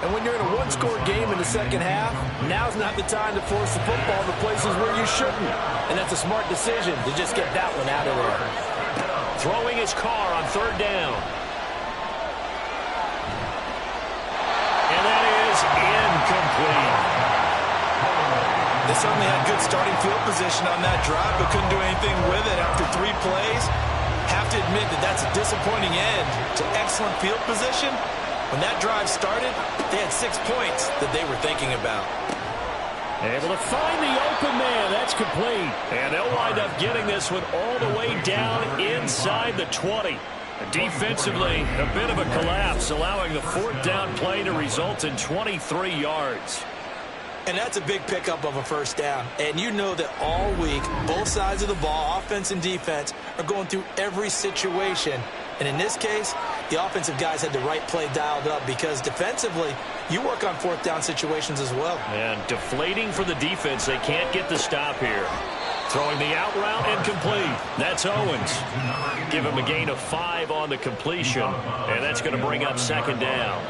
And when you're in a one-score game in the second half, now's not the time to force the football to places where you shouldn't. And that's a smart decision to just get that one out of there. Throwing his Carr on 3rd down. And that is incomplete. They certainly had good starting field position on that drive, but couldn't do anything with it after 3 plays. Have to admit that that's a disappointing end to excellent field position. When that drive started, they had 6 points that they were thinking about. Able to find the open man. That's complete. And they'll wind up getting this one all the way down inside the 20. Defensively, a bit of a collapse, allowing the 4th down play to result in 23 yards. And that's a big pickup of a first down. And you know that all week, both sides of the ball, offense and defense, are going through every situation. And in this case, the offensive guys had the right play dialed up because defensively, you work on 4th down situations as well. And deflating for the defense. They can't get the stop here. Throwing the out route and complete. That's Owens. Give him a gain of 5 on the completion. And that's going to bring up 2nd down.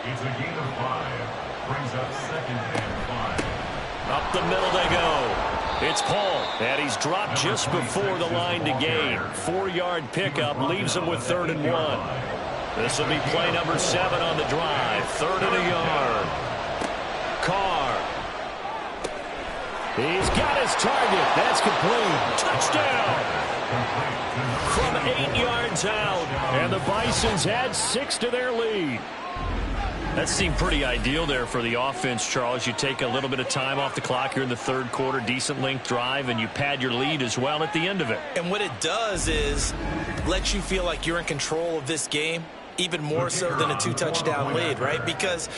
It's a gain of 5. Brings up 2nd and 5. Up the middle they go. It's Paul, and he's dropped just before the line to gain. 4-yard pickup leaves him with 3rd and 1. This will be play number 7 on the drive. 3rd and a yard. Carr. He's got his target. That's complete. Touchdown. From 8 yards out, and the Bisons add 6 to their lead. That seemed pretty ideal there for the offense, Charles. You take a little bit of time off the clock here in the third quarter, decent length drive, and you pad your lead as well at the end of it. And what it does is let you feel like you're in control of this game, even more so than a 2-touchdown lead, right? Because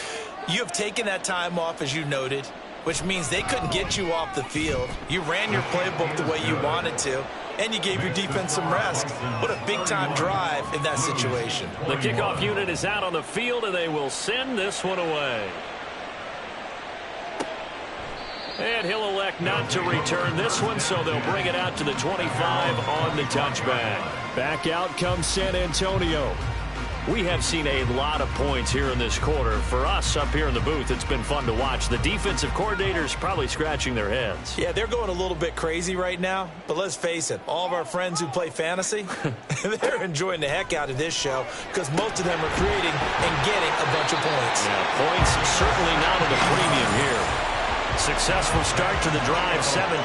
you have taken that time off, as you noted, which means they couldn't get you off the field. You ran your playbook the way you wanted to, and you gave your defense some rest. What a big-time drive in that situation. The kickoff unit is out on the field, and they will send this one away. And he'll elect not to return this one, so they'll bring it out to the 25 on the touchback. Back out comes San Antonio. We have seen a lot of points here in this quarter. For us up here in the booth, it's been fun to watch. The defensive coordinators probably scratching their heads. Yeah, they're going a little bit crazy right now. But let's face it, all of our friends who play fantasy, they're enjoying the heck out of this show because most of them are creating and getting a bunch of points. Yeah, points certainly not at a premium here. Successful start to the drive, 7.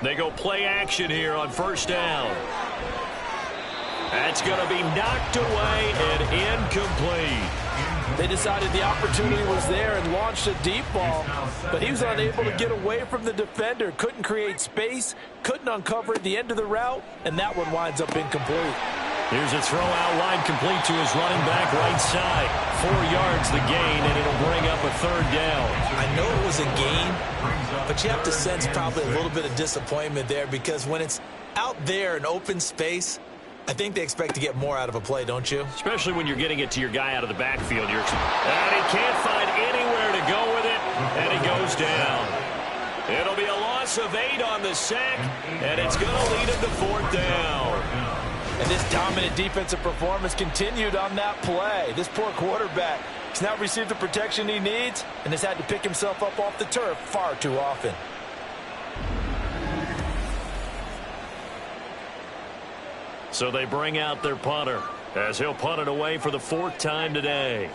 They go play action here on first down. That's going to be knocked away and incomplete. They decided the opportunity was there and launched a deep ball, but he was unable to get away from the defender, couldn't create space, couldn't uncover at the end of the route, and that one winds up incomplete. Here's a throw out wide complete to his running back right side. 4 yards the gain, and it'll bring up a third down. I know it was a gain, but you have to sense probably a little bit of disappointment there because when it's out there in open space, I think they expect to get more out of a play, don't you? Especially when you're getting it to your guy out of the backfield. And he can't find anywhere to go with it, and he goes down. It'll be a loss of 8 on the sack, and it's going to lead him to 4th down. And this dominant defensive performance continued on that play. This poor quarterback has now received the protection he needs and has had to pick himself up off the turf far too often. So they bring out their punter as he'll punt it away for the 4th time today.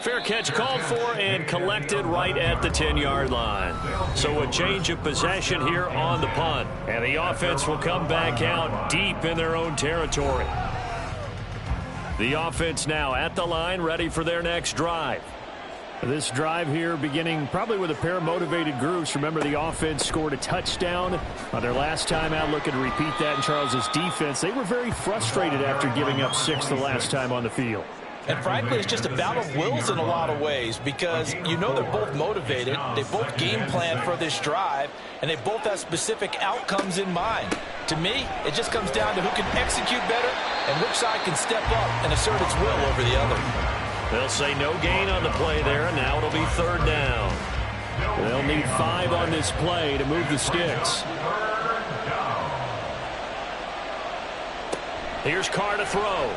Fair catch called for and collected right at the 10-yard line. So a change of possession here on the punt. And the offense will come back out deep in their own territory. The offense now at the line, ready for their next drive. This drive here beginning probably with a pair of motivated groups. Remember, the offense scored a touchdown on their last time out. Looking to repeat that in Charles's defense. They were very frustrated after giving up 6 the last time on the field. And frankly, it's just a battle of wills in a lot of ways because you know they're both motivated. They both game plan for this drive, and they both have specific outcomes in mind. To me, it just comes down to who can execute better and which side can step up and assert its will over the other. They'll say no gain on the play there, and now it'll be 3rd down. They'll need 5 on this play to move the sticks. Here's Carr to throw.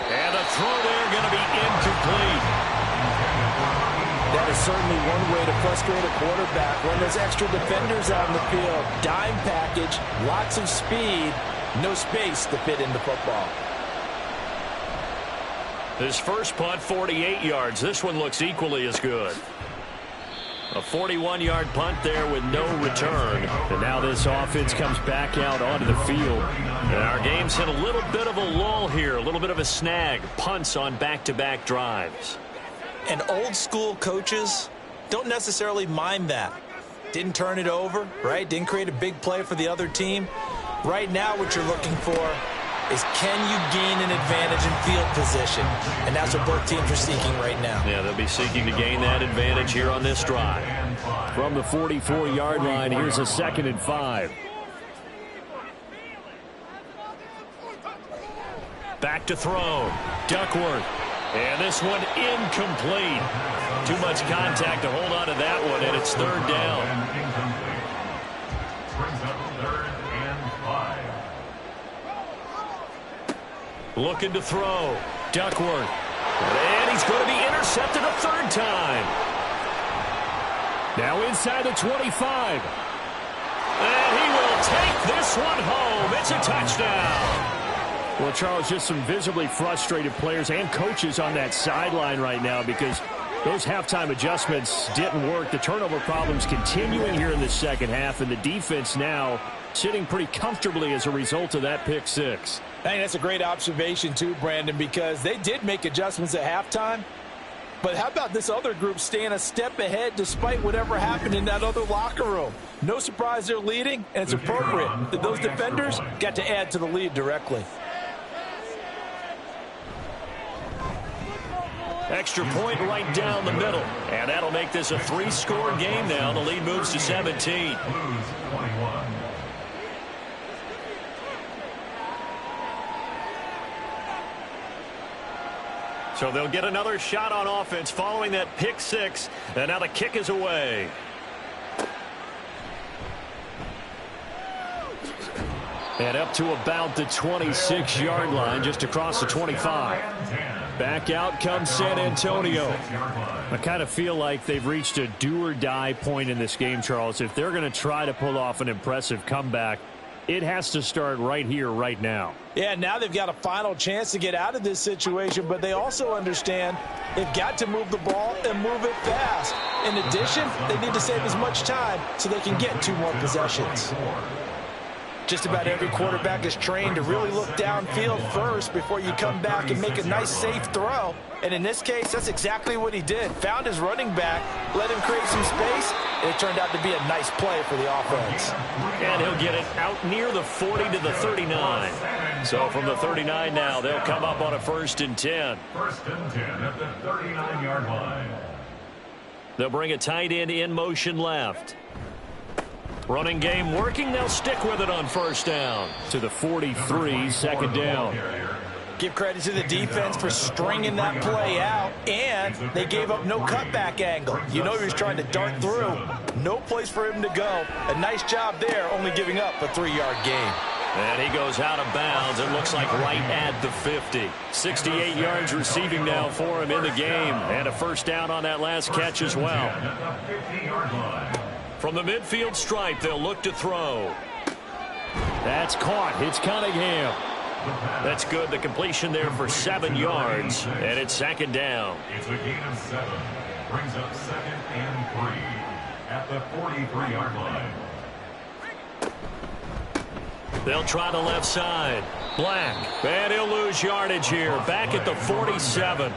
And a throw there going to be incomplete. That is certainly one way to frustrate a quarterback. When there's extra defenders out in the field, dime package, lots of speed, no space to fit into football. His first punt, 48 yards. This one looks equally as good. A 41-yard punt there with no return. And now this offense comes back out onto the field. And our game's hit a little bit of a lull here, a little bit of a snag. Punts on back-to-back drives. And old-school coaches don't necessarily mind that. Didn't turn it over, right? Didn't create a big play for the other team. Right now what you're looking for is can you gain an advantage in field position? And that's what both teams are seeking right now. Yeah, they'll be seeking to gain that advantage here on this drive. From the 44-yard line, here's a 2nd and 5. Back to throw. Duckworth. And this one incomplete. Too much contact to hold on to that one, and it's 3rd down. Brings up 3rd and 5. Looking to throw. Duckworth. And he's going to be intercepted a 3rd time. Now inside the 25. And he will take this one home. It's a touchdown. Well, Charles, just some visibly frustrated players and coaches on that sideline right now because those halftime adjustments didn't work. The turnover problems continuing here in the second half, and the defense now sitting pretty comfortably as a result of that pick six. I think that's a great observation too, Brandon, because they did make adjustments at halftime. But how about this other group staying a step ahead despite whatever happened in that other locker room? No surprise they're leading, and it's appropriate that those defenders got to add to the lead directly. Extra point right down the middle. And that'll make this a 3-score game now. The lead moves to 17. So they'll get another shot on offense following that pick six. And now the kick is away. And up to about the 26-yard line, just across the 25. Back out comes San Antonio. I kind of feel like they've reached a do-or-die point in this game, Charles. If they're going to try to pull off an impressive comeback, it has to start right here, right now. Yeah, now they've got a final chance to get out of this situation, but they also understand they've got to move the ball and move it fast. In addition, they need to save as much time so they can get 2 more possessions. Just about every quarterback is trained to really look downfield first before you come back and make a nice, safe throw. And in this case, that's exactly what he did. Found his running back, let him create some space, and it turned out to be a nice play for the offense. And he'll get it out near the 40 to the 39. So from the 39 now, they'll come up on a 1st and 10. 1st and 10 at the 39-yard line. They'll bring a tight end in motion left. Running game working. They'll stick with it on 1st down. To the 43, 2nd down. Give credit to the defense for stringing that play out, and they gave up no cutback angle. You know he was trying to dart through. No place for him to go. A nice job there, only giving up a 3-yard gain. And he goes out of bounds. It looks like right at the 50. 68 yards receiving now for him in the game. And a 1st down on that last catch as well. From the midfield stripe, they'll look to throw. That's caught. It's Cunningham. That's good. The completion there for 7 yards. And it's 2nd down. It's a gain of 7. Brings up 2nd and 3 at the 43-yard line. They'll try the left side. Black. And he'll lose yardage here. Back at the 47.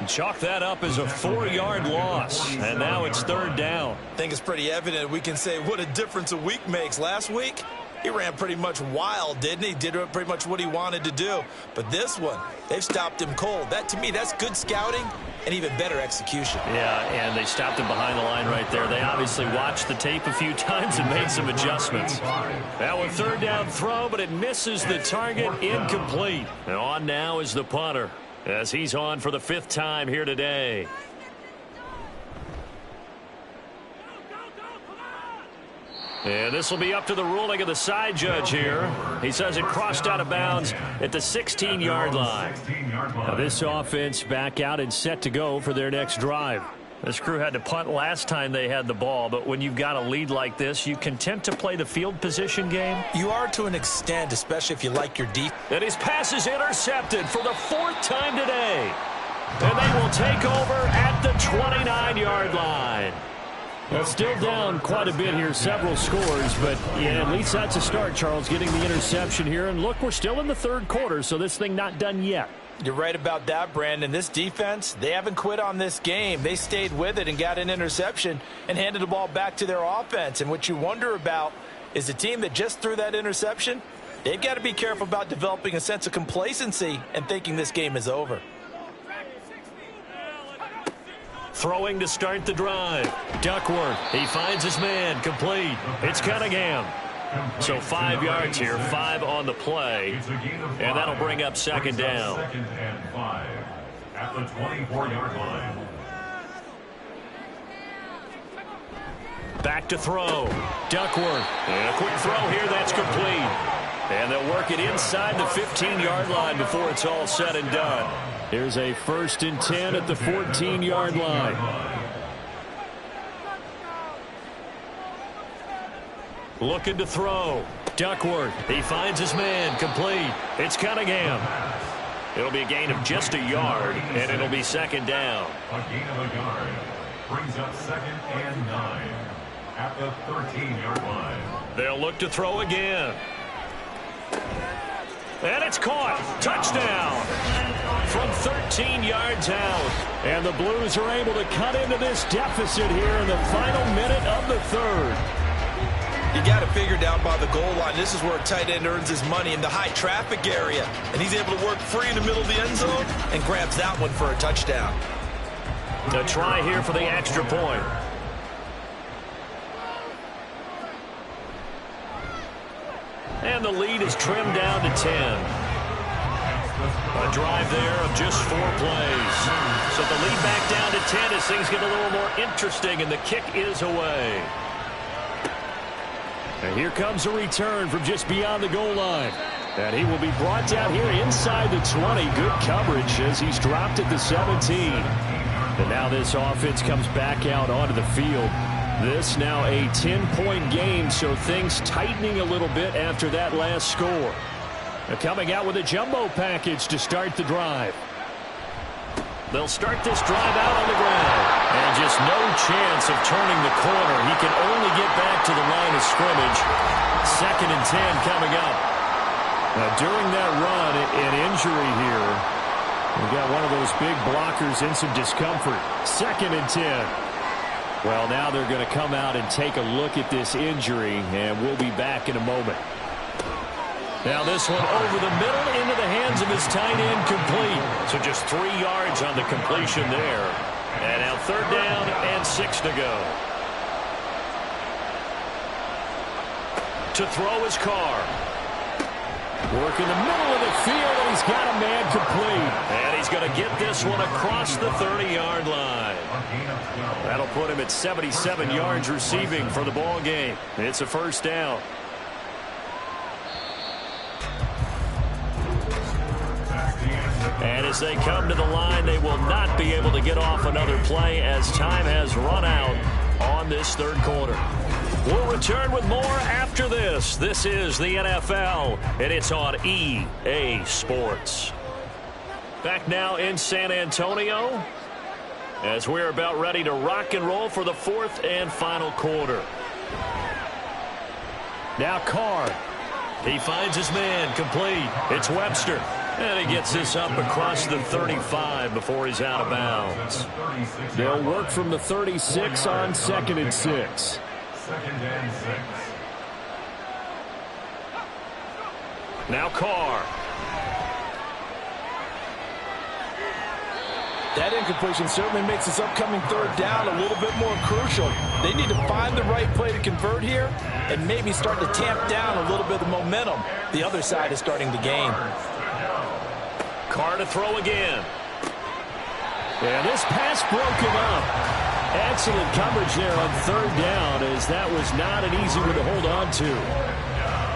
Chalk that up as a 4-yard loss. And now it's 3rd down. I think it's pretty evident we can say what a difference a week makes. Last week, he ran pretty much wild, didn't he? Did pretty much what he wanted to do. But this one, they've stopped him cold. That, to me, that's good scouting and even better execution. Yeah, and they stopped him behind the line right there. They obviously watched the tape a few times and made some adjustments. That one 3rd down throw, but it misses the target. Incomplete. And on now is the punter, as he's on for the 5th time here today. And this will be up to the ruling of the side judge here. He says it crossed out of bounds at the 16-yard line. Now this offense back out and set to go for their next drive. This crew had to punt last time they had the ball, but when you've got a lead like this, you content to play the field position game? You are to an extent, especially if you like your defense. And his pass is intercepted for the 4th time today. And they will take over at the 29-yard line. Well, still down quite a bit here, several scores, but yeah, at least that's a start, Charles, getting the interception here. And look, we're still in the third quarter, so this thing not done yet. You're right about that, Brandon. This defense, they haven't quit on this game. They stayed with it and got an interception and handed the ball back to their offense. And what you wonder about is the team that just threw that interception, they've got to be careful about developing a sense of complacency and thinking this game is over. Throwing to start the drive. Duckworth, he finds his man, complete. It's Cunningham. So 5 yards here, 5 on the play, and that'll bring up second down. Second and 5 at the 24-yard line. Back to throw. Duckworth, and a quick throw here, that's complete. And they'll work it inside the 15-yard line before it's all said and done. Here's a 1st and 10 at the 14-yard line. Looking to throw. Duckworth, he finds his man, complete. It's Cunningham. It'll be a gain of just a yard, and it'll be second down. A gain of a yard brings up second and 9 at the 13-yard line. They'll look to throw again. And it's caught. Touchdown. From 13 yards out. And the Blues are able to cut into this deficit here in the final minute of the third. You got it figured out by the goal line. This is where a tight end earns his money, in the high traffic area. And he's able to work free in the middle of the end zone and grabs that one for a touchdown. A try here for the extra point. And the lead is trimmed down to 10. A drive there of just 4 plays. So the lead back down to 10 as things get a little more interesting, and the kick is away. And here comes a return from just beyond the goal line. And he will be brought down here inside the 20. Good coverage as he's dropped at the 17. And now this offense comes back out onto the field. This now a 10-point game, so things tightening a little bit after that last score. They're coming out with a jumbo package to start the drive. They'll start this drive out on the ground. And just no chance of turning the corner. He can only get back to the line of scrimmage. 2nd and 10 coming up. Now, during that run, an injury here. We got one of those big blockers in some discomfort. 2nd and 10. Well, now they're going to come out and take a look at this injury, and we'll be back in a moment. Now this one over the middle into the hands of his tight end, complete. So just 3 yards on the completion there. And now 3rd down and 6 to go. To throw his Carr. Work in the middle of the field, and he's got a man complete. And he's going to get this one across the 30-yard line. That'll put him at 77 yards receiving for the ball game. It's a 1st down. And as they come to the line, they will not be able to get off another play as time has run out on this 3rd quarter. We'll return with more after this. This is the NFL, and it's on EA Sports. Back now in San Antonio as we're about ready to rock and roll for the 4th and final quarter. Now Carr. He finds his man, complete. It's Webster. And he gets this up across the 35 before he's out of bounds. They'll work from the 36 on 2nd and 6. 2nd and 6. Now Carr. That incompletion certainly makes this upcoming 3rd down a little bit more crucial. They need to find the right play to convert here and maybe start to tamp down a little bit of the momentum the other side is starting to gain. Carr to throw again. And this pass broken up. Excellent coverage there on 3rd down, as that was not an easy one to hold on to.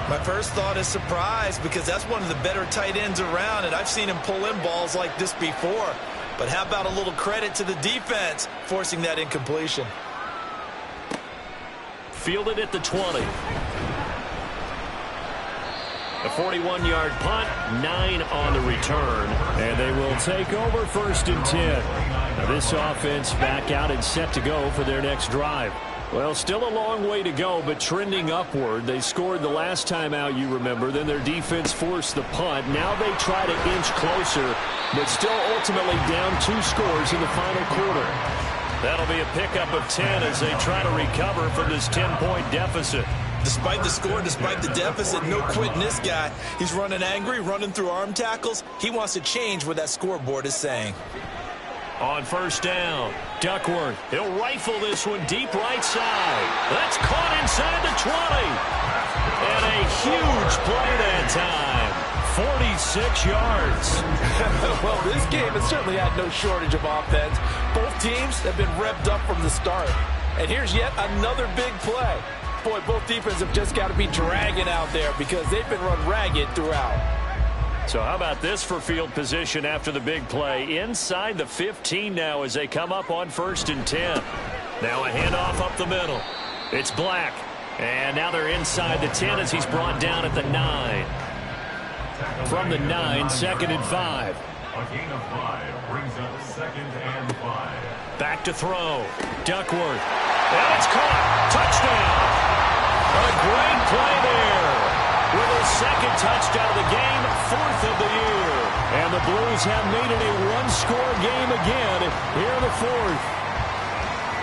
My first thought is surprise, because that's one of the better tight ends around, and I've seen him pull in balls like this before. But how about a little credit to the defense forcing that incompletion? Fielded at the 20. A 41-yard punt, 9 on the return. And they will take over 1st and 10. Now this offense back out and set to go for their next drive. Well, still a long way to go, but trending upward. They scored the last time out, you remember. Then their defense forced the punt. Now they try to inch closer, but still ultimately down 2 scores in the final quarter. That'll be a pickup of 10 as they try to recover from this 10-point deficit. Despite the score, despite the deficit, no quitting this guy. He's running angry, running through arm tackles. He wants to change what that scoreboard is saying. On first down, Duckworth. He'll rifle this one deep right side. That's caught inside the 20. And a huge play that time. 46 yards. Well, this game has certainly had no shortage of offense. Both teams have been revved up from the start. And here's yet another big play. Boy, both defenses have just got to be dragging out there because they've been run ragged throughout. So how about this for field position after the big play? Inside the 15 now as they come up on 1st and 10. Now a handoff up the middle. It's Black. And now they're inside the 10 as he's brought down at the 9. From the 9, 2nd and 5. A gain of 5 brings up 2nd and 5. Back to throw. Duckworth. And it's caught. Touchdown. A great play there. With his 2nd touchdown of the game, 4th of the year. And the Blues have made it a 1-score game again here in the 4th.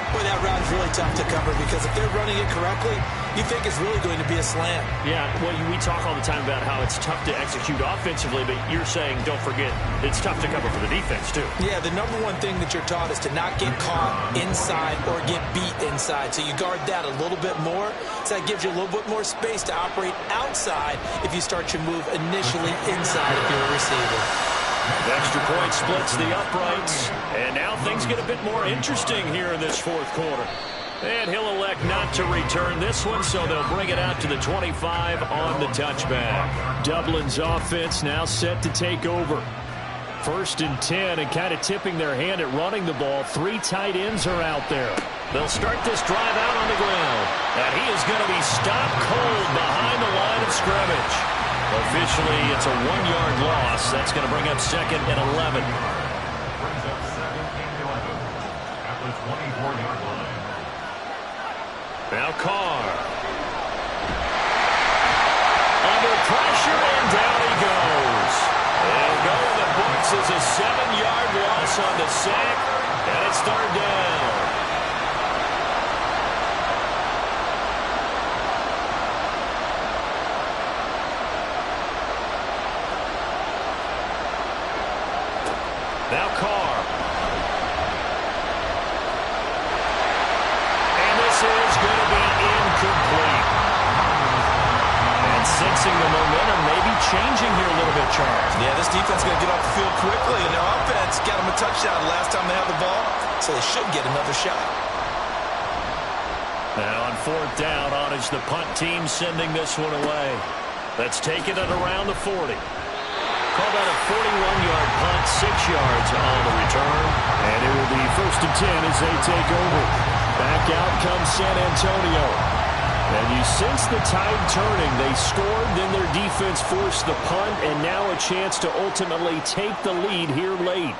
Boy, that route's really tough to cover because if they're running it correctly, you think it's really going to be a slam. Yeah, well, we talk all the time about how it's tough to execute offensively, but you're saying, don't forget, it's tough to cover for the defense, too. Yeah, the number one thing that you're taught is to not get caught inside or get beat inside. So you guard that a little bit more. So that gives you a little bit more space to operate outside if you start your move initially inside if you're a receiver. Extra point splits the uprights, and now things get a bit more interesting here in this 4th quarter. And he'll elect not to return this one, so they'll bring it out to the 25 on the touchback. Dublin's offense now set to take over. 1st and 10, and kind of tipping their hand at running the ball. 3 tight ends are out there. They'll start this drive out on the ground, and he is going to be stopped cold behind the line of scrimmage. Officially, it's a 1-yard loss. That's going to bring up 2nd and 11. Brings up 2nd and 11 at the 24-yard line. Now Carr. Under pressure, and down he goes. It'll go in the books as a 7-yard loss on the sack, and it's 3rd down. Now Carr. And this is going to be incomplete. And sensing the momentum maybe changing here a little bit, Charles. Yeah, this defense is going to get off the field quickly, and their offense got them a touchdown last time they had the ball, so they should get another shot. Now on 4th down, on is the punt team sending this one away. Let's take it at around the 40. Call that a 41-yard punt, 6 yards on the return. And it will be 1st and 10 as they take over. Back out comes San Antonio. And you sense the tide turning. They scored, then their defense forced the punt, and now a chance to ultimately take the lead here late.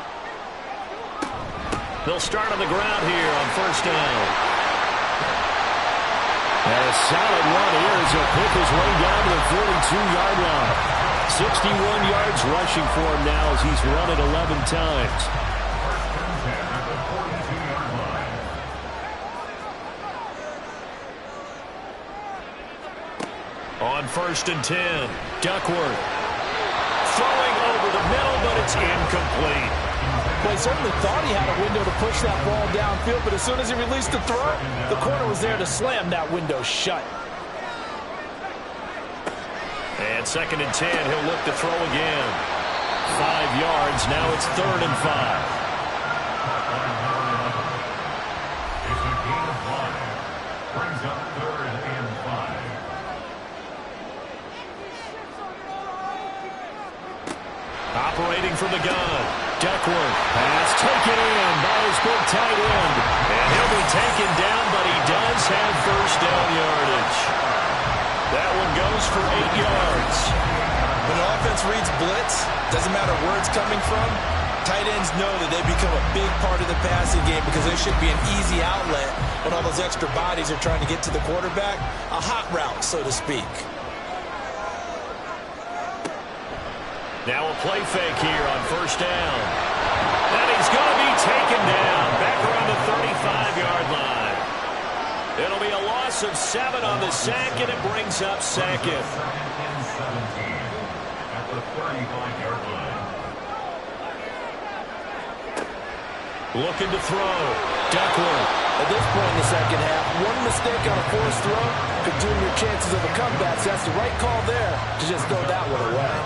They'll start on the ground here on 1st down. And a solid run here as he'll pick his way down to the 42-yard line. 61 yards rushing for him now as he's run it 11 times. On 1st and 10, Duckworth. Throwing over the middle, but it's incomplete. Well, he certainly thought he had a window to push that ball downfield, but as soon as he released the throw, the corner was there to slam that window shut. And 2nd and 10, he'll look to throw again. 5 yards, now it's 3rd and 5. It's a gain of 5. Brings up 3rd and 5. Operating from the gun, Duckworth. Pass taken in by his big tight end. And he'll be taken down, but he does have 1st down yardage. That one goes for 8 yards. When an offense reads blitz, doesn't matter where it's coming from, Tight ends know that they become a big part of the passing game because they should be an easy outlet when all those extra bodies are trying to get to the quarterback. A hot route, so to speak. Now a play fake here on first down. And he's going to be taken down back around the 35-yard line. It'll be a loss of 7 on the sack, and it brings up second. And 17 at the 35-yard line. Looking to throw. Duckworth. At this point in the second half, one mistake on a forced throw could doom your chances of a comeback. So that's the right call there to just throw that one away.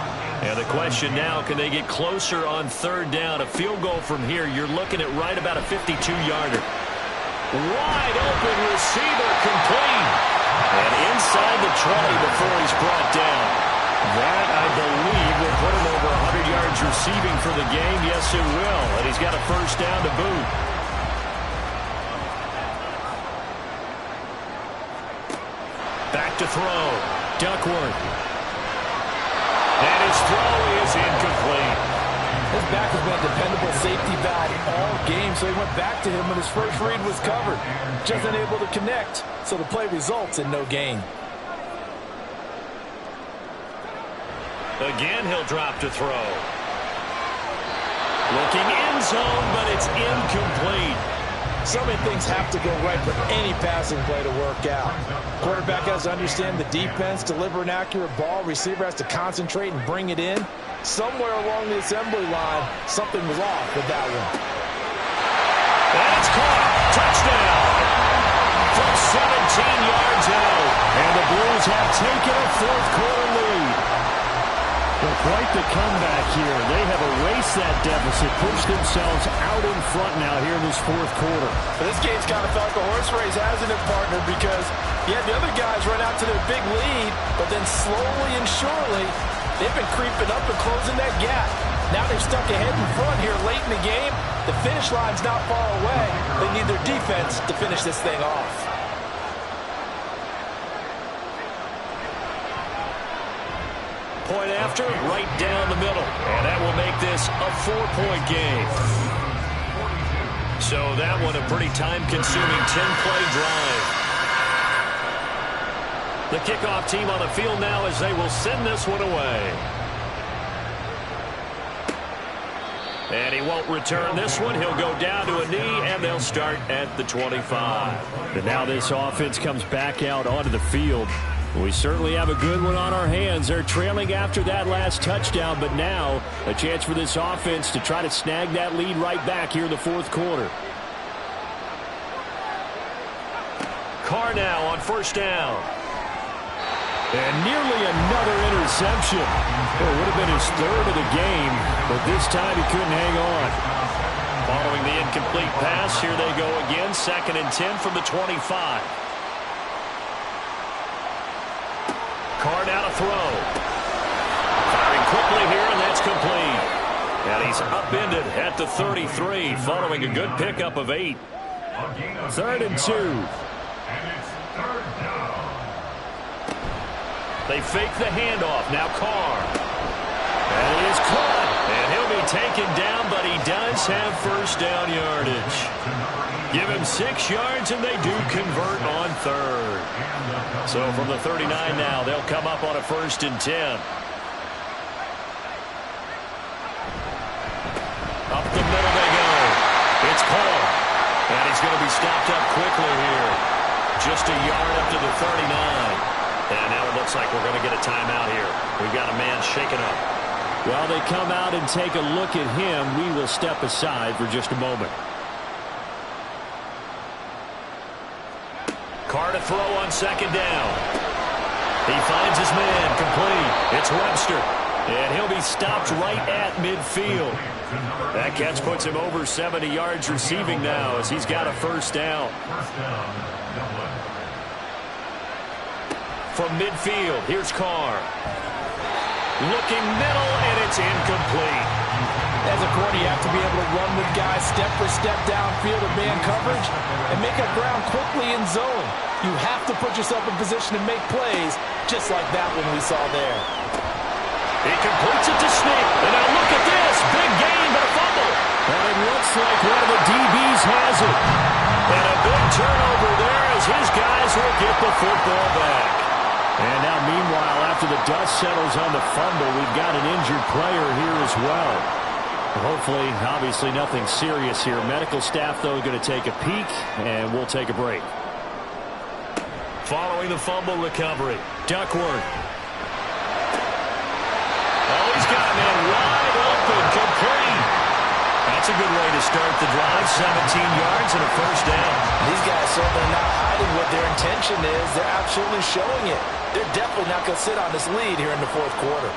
And the question now, can they get closer on third down? A field goal from here, you're looking at right about a 52-yarder. Wide open receiver, complete. And inside the 20 before he's brought down. That, I believe, will put him over 100 yards receiving for the game. Yes, it will. And he's got a first down to boot. Back to throw. Duckworth. And his throw is incomplete. His back has been a dependable safety valve all game, so he went back to him when his first read was covered. Just unable to connect, so the play results in no gain. Again, he'll drop to throw. Looking end zone, but it's incomplete. So many things have to go right for any passing play to work out. Quarterback has to understand the defense, deliver an accurate ball. Receiver has to concentrate and bring it in. Somewhere along the assembly line, something was off with that one. And it's caught. Touchdown. From 17 yards out. And the Blues have taken a fourth-quarter lead. Well, quite the comeback here. They have erased that deficit, pushed themselves out in front now here in this fourth quarter. But this game's kind of felt like a horse race, hasn't it, partner? Because you had the other guys run out to their big lead, but then slowly and surely, they've been creeping up and closing that gap. Now they're stuck ahead in front here late in the game. The finish line's not far away. They need their defense to finish this thing off. Point after, right down the middle. And that will make this a 4-point game. So that one a pretty time-consuming 10-play drive. The kickoff team on the field now as they will send this one away. And he won't return this one. He'll go down to a knee, and they'll start at the 25. And now this offense comes back out onto the field. We certainly have a good one on our hands. They're trailing after that last touchdown, but now a chance for this offense to try to snag that lead right back here in the fourth quarter. Carr now on first down. And nearly another interception. Well, it would have been his third of the game, but this time he couldn't hang on. Following the incomplete pass, here they go again. 2nd and 10 from the 25. Carr now to throw. Firing quickly here, and that's complete. And he's upended at the 33, following a good pickup of 8. 3rd and 2. And it's third down. They fake the handoff. Now Carr. And he is caught. And he'll be taken down, but he does have first down yardage. Give him 6 yards, and they do convert on 3rd. So from the 39 now, they'll come up on a 1st and 10. Up the middle they go. It's Carr. And he's going to be stopped up quickly here. Just a yard up to the 39. And now it looks like we're going to get a timeout here. We've got a man shaken up. While they come out and take a look at him, we will step aside for just a moment. Carr to throw on 2nd down. He finds his man, complete. It's Webster. And he'll be stopped right at midfield. That catch puts him over 70 yards receiving now as he's got a first down. From midfield, here's Carr. Looking middle, and it's incomplete. As a corner, you have to be able to run with guys step for step downfield in man coverage and make up ground quickly in zone. You have to put yourself in position to make plays, just like that one we saw there. He completes it to Sneak. And now look at this. Big gain, but a fumble. And it looks like one of the DBs has it. And a big turnover there as his guys will get the football back. And now, meanwhile, after the dust settles on the fumble, we've got an injured player here as well. Hopefully, obviously, nothing serious here. Medical staff, though, going to take a peek, and we'll take a break. Following the fumble recovery, Duckworth. Oh, he's got a man wide open, complete. That's a good way to start the drive. 17 yards and a first down. These guys certainly not hiding what their intention is. They're absolutely showing it. They're definitely not going to sit on this lead here in the fourth quarter.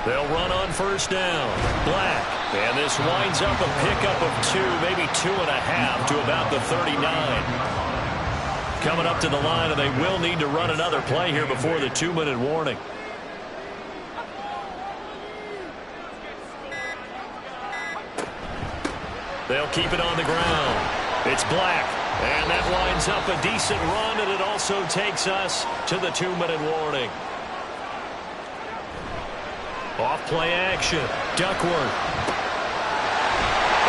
They'll run on first down. Black. And this winds up a pickup of 2, maybe 2.5 to about the 39. Coming up to the line, and they will need to run another play here before the 2-minute warning. They'll keep it on the ground. It's Black. And that winds up a decent run, and it also takes us to the 2-minute warning. Off play action. Duckworth.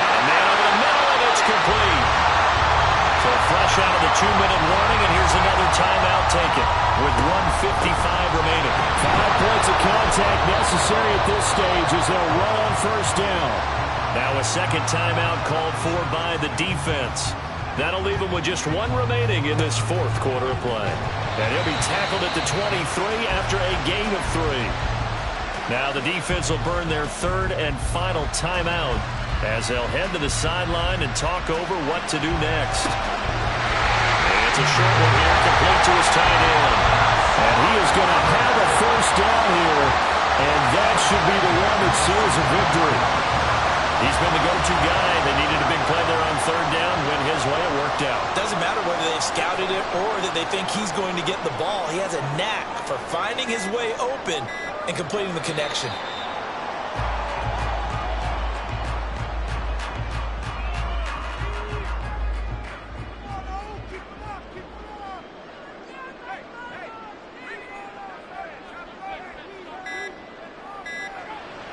A man over the middle, and it's complete. So fresh out of the 2-minute warning, and here's another timeout taken with 1:55 remaining. 5 points of contact necessary at this stage as they'll run on first down. Now a second timeout called for by the defense. That'll leave him with just 1 remaining in this fourth quarter of play. And he'll be tackled at the 23 after a gain of 3. Now the defense will burn their third and final timeout as they'll head to the sideline and talk over what to do next. And it's a short one here, complete to his tight end. And he is going to have a first down here, and that should be the one that seals a victory. He's been the go-to guy. They needed a big play there on third down. Went his way. It worked out. Doesn't matter whether they've scouted it or that they think he's going to get the ball. He has a knack for finding his way open and completing the connection.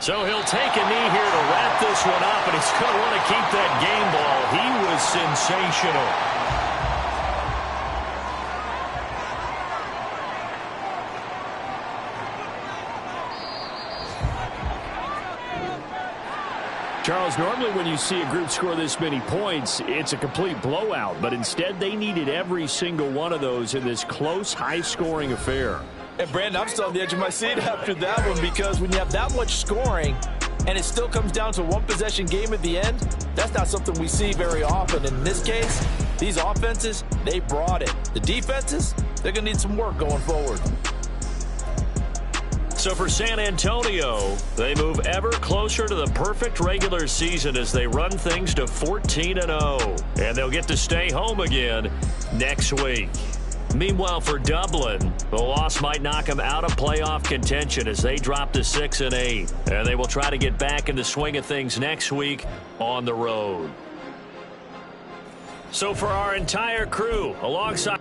So he'll take a knee here to wrap this one up, and he's going to want to keep that game ball. He was sensational. Charles, normally when you see a group score this many points, it's a complete blowout. But instead, they needed every single one of those in this close, high-scoring affair. And, Brandon, I'm still on the edge of my seat after that one because when you have that much scoring and it still comes down to a one-possession game at the end, that's not something we see very often. In this case, these offenses, they brought it. The defenses, they're going to need some work going forward. So for San Antonio, they move ever closer to the perfect regular season as they run things to 14-0. And they'll get to stay home again next week. Meanwhile, for Dublin, the loss might knock them out of playoff contention as they drop to 6-8. And they will try to get back in the swing of things next week on the road. So for our entire crew, alongside